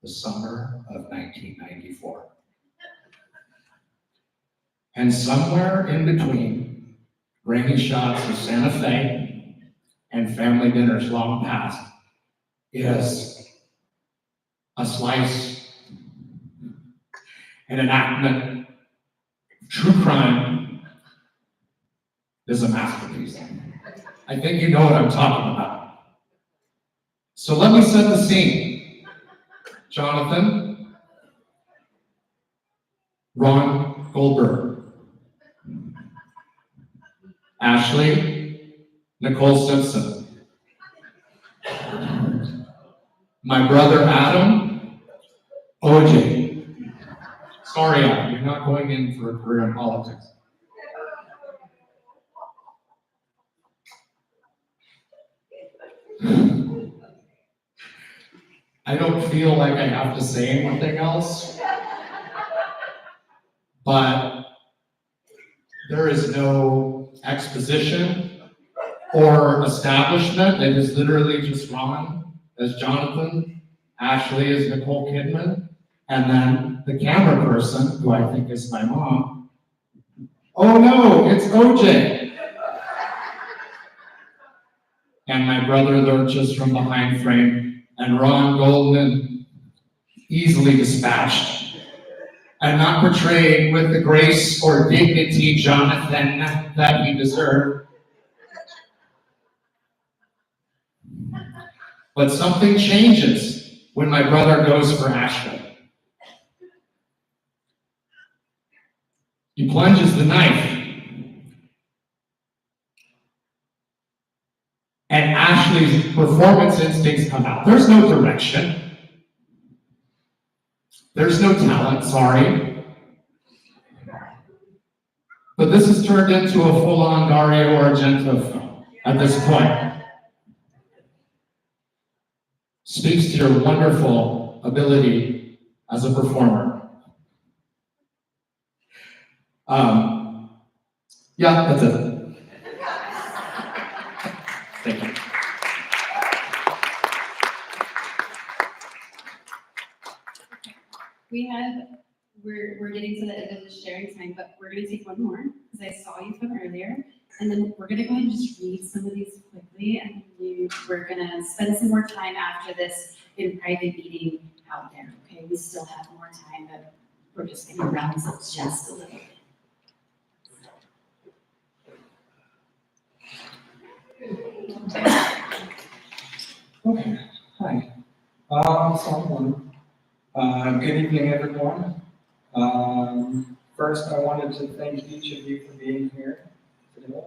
Speaker 8: the summer of 1994. And somewhere in between grainy shots of Santa Fe and family dinners long past is a slice, an enactment, true crime is a masterpiece. I think you know what I'm talking about. So let me set the scene. Jonathan, Ron Goldberg, Ashleigh, Nicole Simpson, my brother Adam, OJ. Sorry, Adam, you're not going in for a career in politics. I don't feel like I have to say anything else, but there is no exposition or establishment. It is literally just Ron as Jonathan, Ashleigh as Nicole Kidman, and then the camera person, who I think is my mom. Oh no, it's OJ. And my brother lurches from behind frame, and Ron Goldman, easily dispatched, and not portrayed with the grace or dignity, Jonathan, that he deserved. But something changes when my brother goes for Ashleigh. He plunges the knife, and Ashleigh's performance instincts come out. There's no direction. There's no talent, sorry. But this has turned into a full-on Dario Argento film at this point. Speaks to your wonderful ability as a performer. Yeah, that's it. Thank you.
Speaker 2: We're getting to the end of the sharing time, but we're gonna take one more, because I saw you from earlier. And then we're gonna go ahead and just read some of these quickly, and we're gonna spend some more time after this in private meeting out there, okay? We still have more time, but we're just gonna round this up just a little bit.
Speaker 5: Okay, hi. Good evening, everyone. First, I wanted to thank each of you for being here today.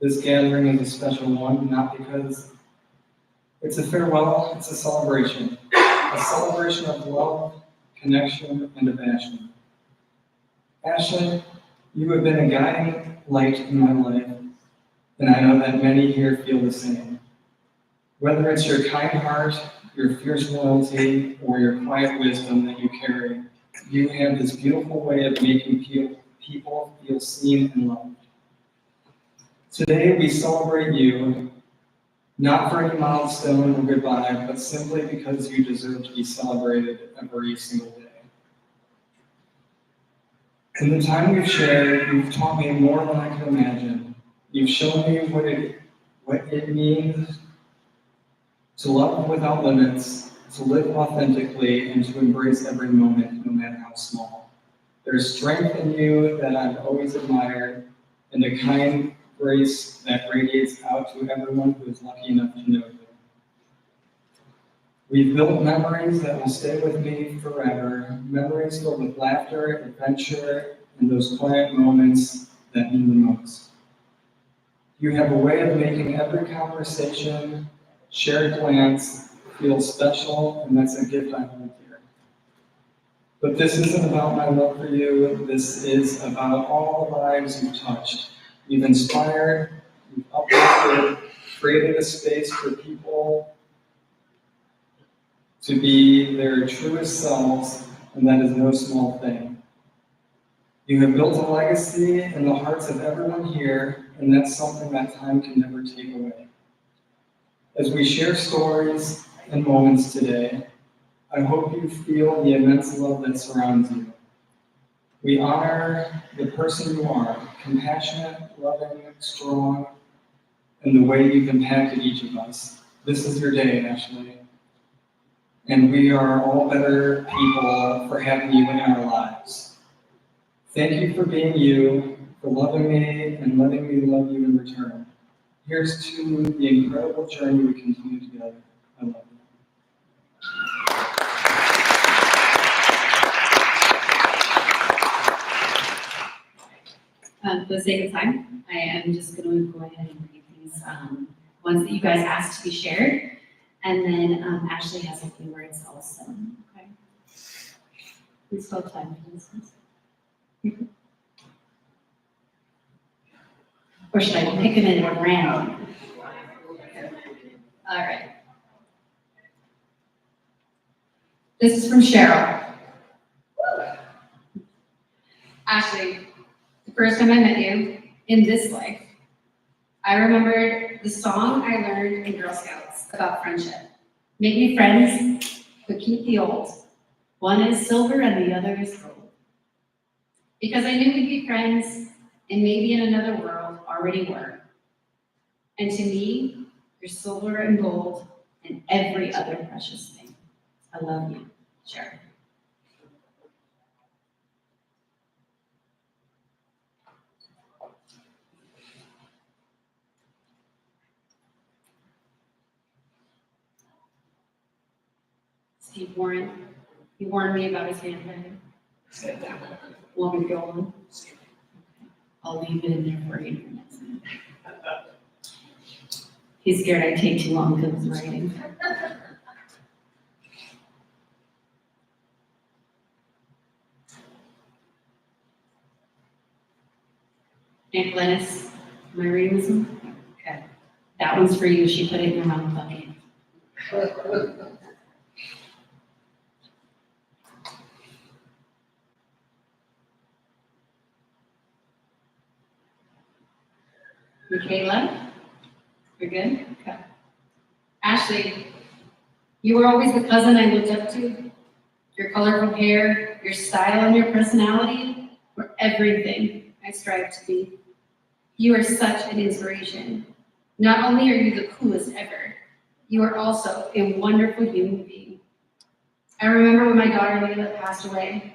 Speaker 5: This gathering is a special one, not because it's a farewell, it's a celebration. A celebration of love, connection, and passion. Ashleigh, you have been a guiding light in my life, and I know that many here feel the same. Whether it's your kind heart, your fierce loyalty, or your quiet wisdom that you carry, you have this beautiful way of making people feel seen and loved. Today we celebrate you, not for any milestone or goodbye, but simply because you deserve to be celebrated every single day. In the time we've shared, you've taught me more than I could imagine. You've shown me what it means to love without limits, to live authentically, and to embrace every moment, no matter how small. There's strength in you that I've always admired, and a kind grace that radiates out to everyone who is lucky enough to know you. We've built memories that will stay with me forever, memories filled with laughter, adventure,
Speaker 9: in those quiet moments that mean the most. You have a way of making every conversation, shared glance, feel special, and that's a gift I hold dear. But this isn't about my love for you. This is about all the lives you've touched. You've inspired, you've uplifted, created a space for people to be their truest selves, and that is no small thing. You have built a legacy in the hearts of everyone here, and that's something that time can never take away. As we share stories and moments today, I hope you feel the immense love that surrounds you. We honor the person you are, compassionate, loving, strong, and the way you've impacted each of us. This is your day, Ashleigh. And we are all better people for having you in our lives. Thank you for being you, for loving me, and letting me love you in return. Here's to the incredible journey we continue together. I love you.
Speaker 2: For the sake of time, I am just going to go ahead and read these ones that you guys asked to be shared. And then Ashleigh has a few words also. Okay. We still have time for this one. Or should I pick them in at random? All right. This is from Cheryl. Ashleigh, the first time I met you in this life, I remembered the song I learned in Girl Scouts about friendship. Make me friends, but keep the old. One is silver and the other is gold. Because I knew we'd be friends, and maybe in another world already were. And to me, you're silver and gold and every other precious thing. I love you, Cheryl. Steve Warren, he warned me about his handwriting. Want me to go on? I'll leave it in there for you for next time. He's scared I'd take too long because of writing. Aunt Glennis, am I reading this one? Okay. That one's for you. She put it in your mouth bucket. Michaela, you're good? Okay. Ashleigh, you were always the cousin I looked up to. Your colorful hair, your style, and your personality were everything I strive to be. You are such an inspiration. Not only are you the coolest ever, you are also a wonderful human being. I remember when my daughter Layla passed away,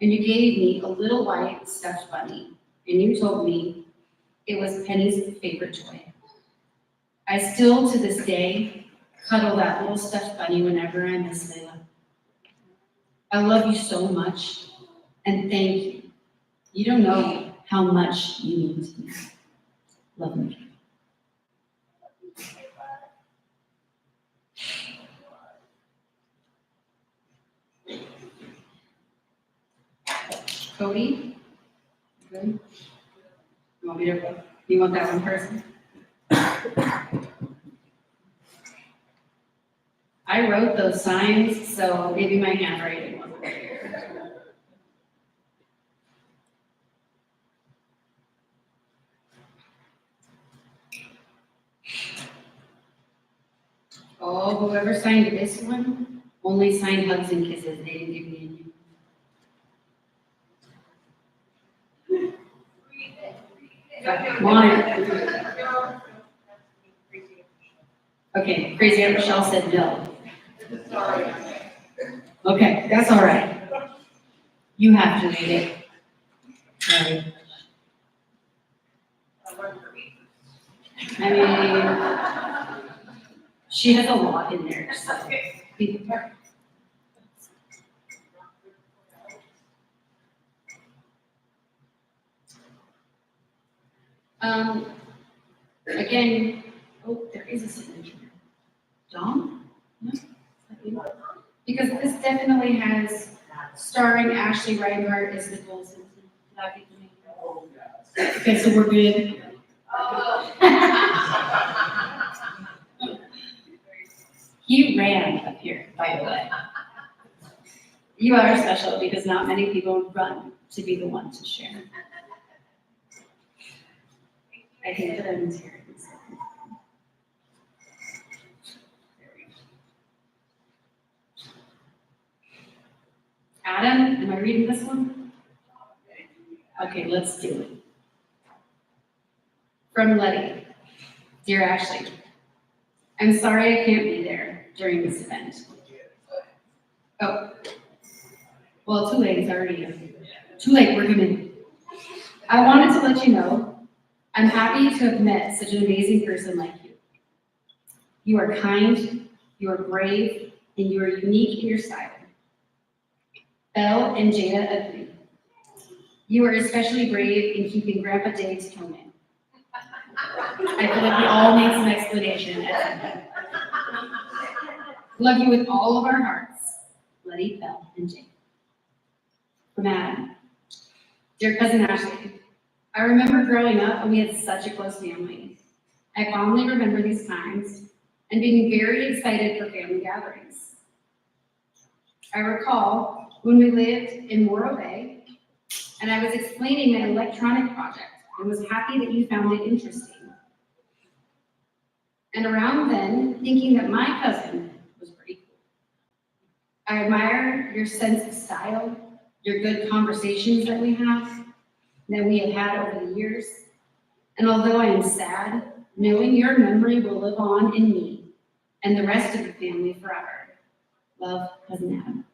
Speaker 2: and you gave me a little white stuffed bunny, and you told me it was Penny's favorite toy. I still, to this day, cuddle that little stuffed bunny whenever I miss Layla. I love you so much, and thank you. You don't know how much you mean to me. Love me. Cody? Good? You want that one first? I wrote those signs, so maybe my handwriting wasn't there. Oh, whoever signed this one only signed hugs and kisses. They didn't give me any. Okay, Crazy Aunt Michelle said no. Okay, that's all right. You have to read it. Sorry. I mean, she has a lot in there, so. Again, oh, there is a signature. Dom? No? Because this definitely has starring Ashleigh Rhinehart as Nicole Simpson. That'd be great. Okay, so we're good. He ran up here, by the way. You are special because not many people run to be the one to share. I think that I'm here. Adam, am I reading this one? Okay, let's do it. From Letty. Dear Ashleigh, I'm sorry I can't be there during this event. Oh. Well, too late, it's already here. Too late, we're coming. I wanted to let you know, I'm happy to have met such an amazing person like you. You are kind, you are brave, and you are unique in your style. Belle and Jada agree. You are especially brave in keeping Grandpa Dave's tone in. I feel like we all need some explanation at some point. Love you with all of our hearts. Letty, Belle, and Jada. From Adam. Dear Cousin Ashleigh, I remember growing up and we had such a close family. I fondly remember these times and being very excited for family gatherings. I recall when we lived in Morro Bay and I was explaining my electronic project and was happy that you found it interesting. And around then, thinking that my cousin was pretty cool. I admire your sense of style, your good conversations that we have had over the years. And although I am sad, knowing your memory will live on in me and the rest of the family forever. Love, Cousin Adam.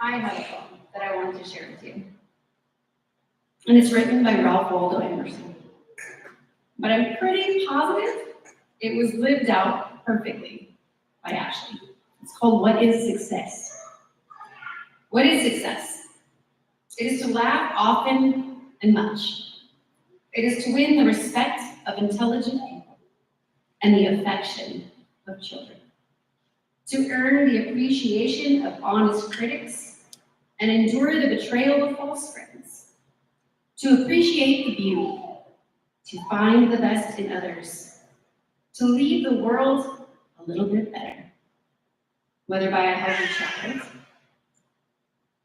Speaker 2: I have a poem that I wanted to share with you. And it's written by Ralph Waldo Emerson. But I'm pretty positive it was lived out perfectly by Ashleigh. It's called What is Success? What is success? It is to laugh often and much. It is to win the respect of intelligent people and the affection of children. To earn the appreciation of honest critics and endure the betrayal of false friends. To appreciate the beauty, to find the best in others, to leave the world a little bit better, whether by a healthy child,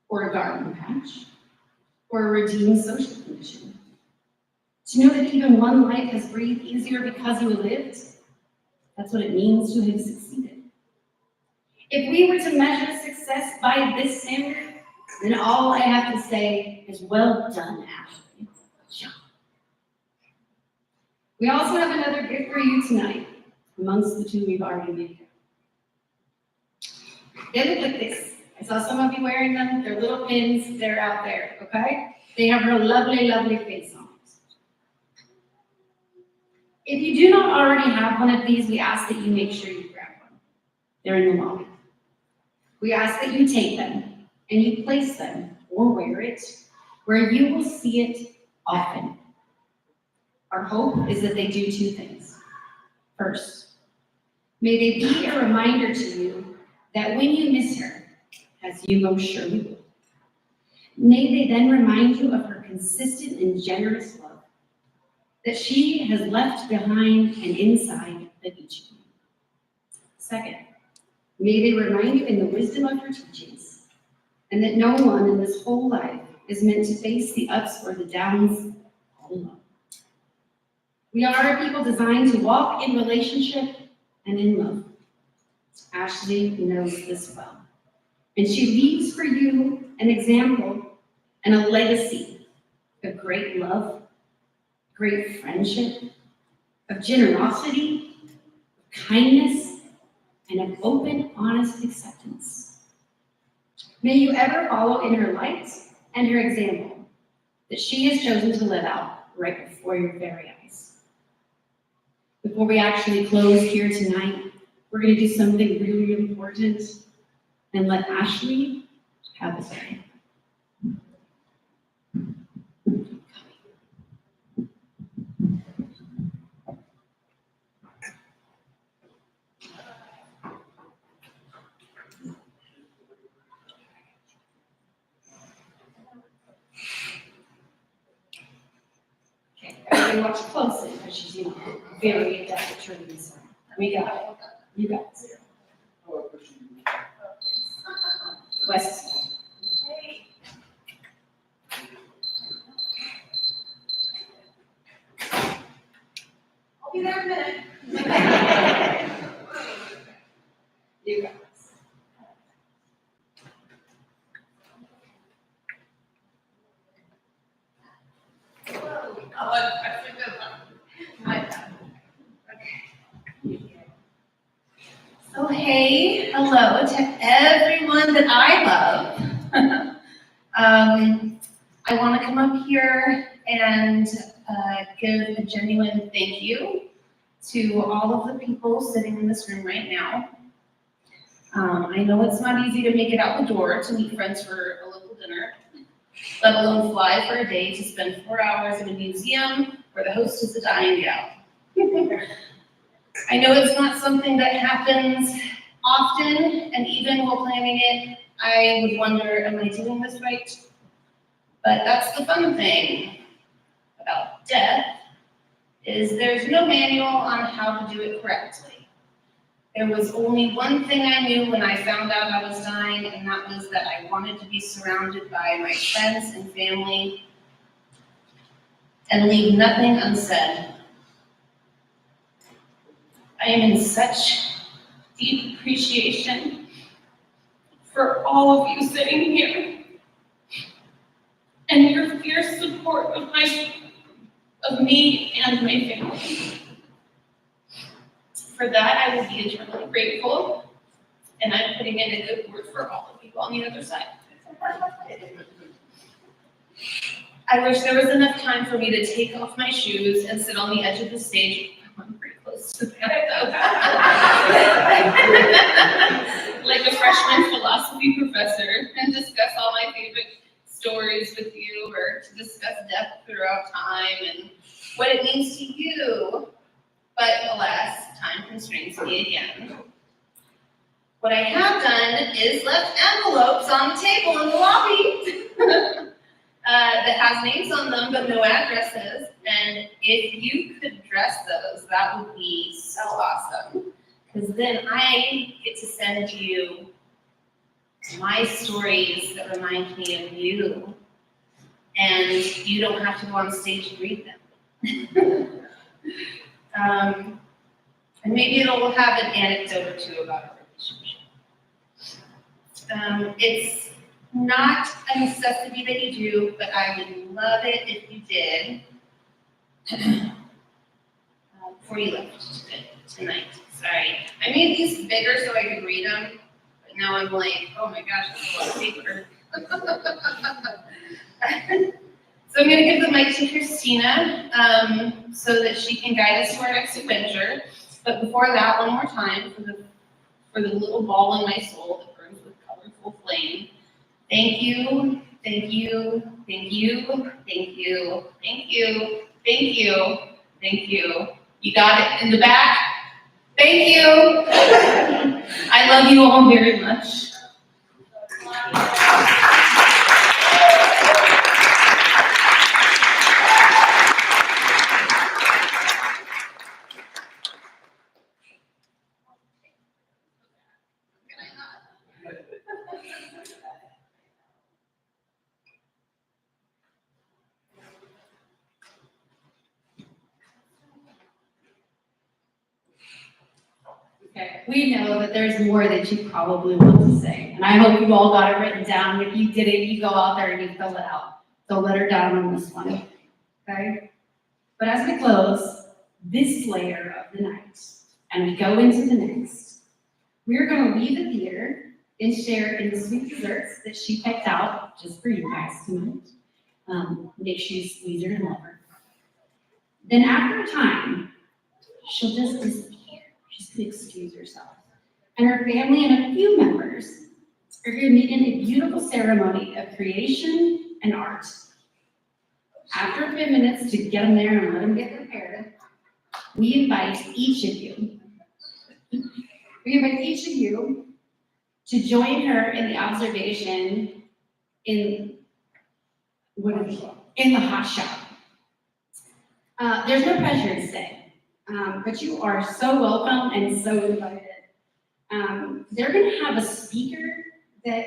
Speaker 2: or a garden patch, or a redeemed social condition. To know that even one life has breathed easier because you lived, that's what it means to have succeeded. If we were to measure success by this standard, then all I have to say is well done, Ashleigh. Job. We also have another gift for you tonight, amongst the two we've already made. They look like this. I saw some of you wearing them. They're little pins. They're out there, okay? They have her lovely, lovely face on it. If you do not already have one of these, we ask that you make sure you grab one. They're in the lobby. We ask that you take them and you place them or wear it where you will see it often. Our hope is that they do two things. First, may they be a reminder to you that when you miss her, as you most surely will, may they then remind you of her consistent and generous love that she has left behind and inside of each of you. Second, may they remind you in the wisdom of her teachings, and that no one in this whole life is meant to face the ups or the downs all alone. We are a people designed to walk in relationship and in love. Ashleigh knows this well. And she leaves for you an example and a legacy of great love, great friendship, of generosity, of kindness, and of open, honest acceptance. May you ever follow in her light and her example that she has chosen to live out right before your very eyes. Before we actually close here tonight, we're going to do something really important and let Ashleigh have a say. everybody watch closely, because she's, very adept at turning this around. We got it. You got it. West.
Speaker 1: I'll be there in a minute.
Speaker 2: You got this.
Speaker 1: So hey, hello to everyone that I love. I want to come up here and give a genuine thank you to all of the people sitting in this room right now. I know it's not easy to make it out the door to meet friends for a local dinner, let alone fly for a day to spend 4 hours in a museum where the host is a dying gal. I know it's not something that happens often, and even while planning it, I would wonder, am I doing this right? But that's the fun thing about death, is there's no manual on how to do it correctly. There was only one thing I knew when I found out I was dying, and that was that I wanted to be surrounded by my friends and family and leave nothing unsaid. I am in such deep appreciation for all of you sitting here and your fierce support of me and my family. For that, I will be eternally grateful, and I'm putting in a good word for all of you on the other side. I wish there was enough time for me to take off my shoes and sit on the edge of the stage. I'm pretty close to that, though. Like a freshman philosophy professor, and discuss all my favorite stories with you, or to discuss death throughout time and what it means to you. But alas, time constrains me again. What I have done is left envelopes on the table in the lobby that has names on them but no addresses. And if you could address those, that would be so awesome. Because then I get to send you my stories that remind me of you. And you don't have to go on stage and read them. And maybe it'll have an anecdote or two about our relationship. It's not a necessity that you do, but I would love it if you did before you left tonight. Sorry. I made these bigger so I could read them, but now I'm like, oh my gosh, that's a lot of paper. So I'm going to give the mic to Christina so that she can guide us to our next adventure. But before that, one more time for the little ball in my soul that burns with colorful flame. Thank you, thank you, thank you, thank you, thank you, thank you, thank you. You got it in the back? Thank you. I love you all very much.
Speaker 2: Okay, we know that there's more that you probably want to say, and I hope you all got it written down. If you didn't, you go out there and you fill it out. Don't let her down on this one, okay? But as we close this layer of the night, and we go into the next, we're gonna leave the theater and share in the sweet desserts that she picked out just for you guys tonight. Make sure you squeeze her and love her. Then after a time, she'll just disappear. She's gonna excuse herself. And her family and a few members are gonna meet in a beautiful ceremony of creation and art. After a few minutes to get them there and let them get prepared, we invite each of you to join her in the observation in the hot shop. There's no pressure to stay, but you are so welcome and so invited. They're gonna have a speaker that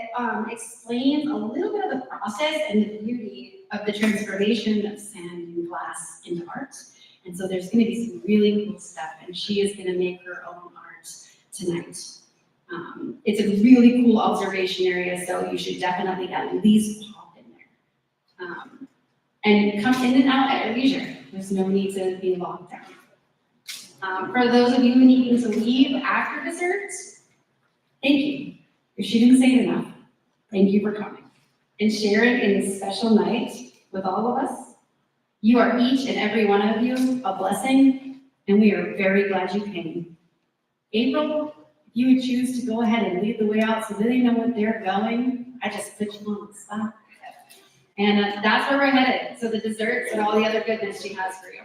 Speaker 2: explains a little bit of the process and the beauty of the transformation of sand and glass into art. And so there's gonna be some really cool stuff, and she is gonna make her own art tonight. It's a really cool observation area, so you should definitely at least pop in there. And come in and out at your leisure. There's no need to be locked down. For those of you needing to leave after dessert, thank you. If she didn't say it enough, thank you for coming and sharing in this special night with all of us. You are each and every one of you a blessing, and we are very glad you came. April, if you would choose to go ahead and lead the way out so they know what they're going, I just put you on the spot. And that's where we're headed. So the desserts and all the other goodness she has for you.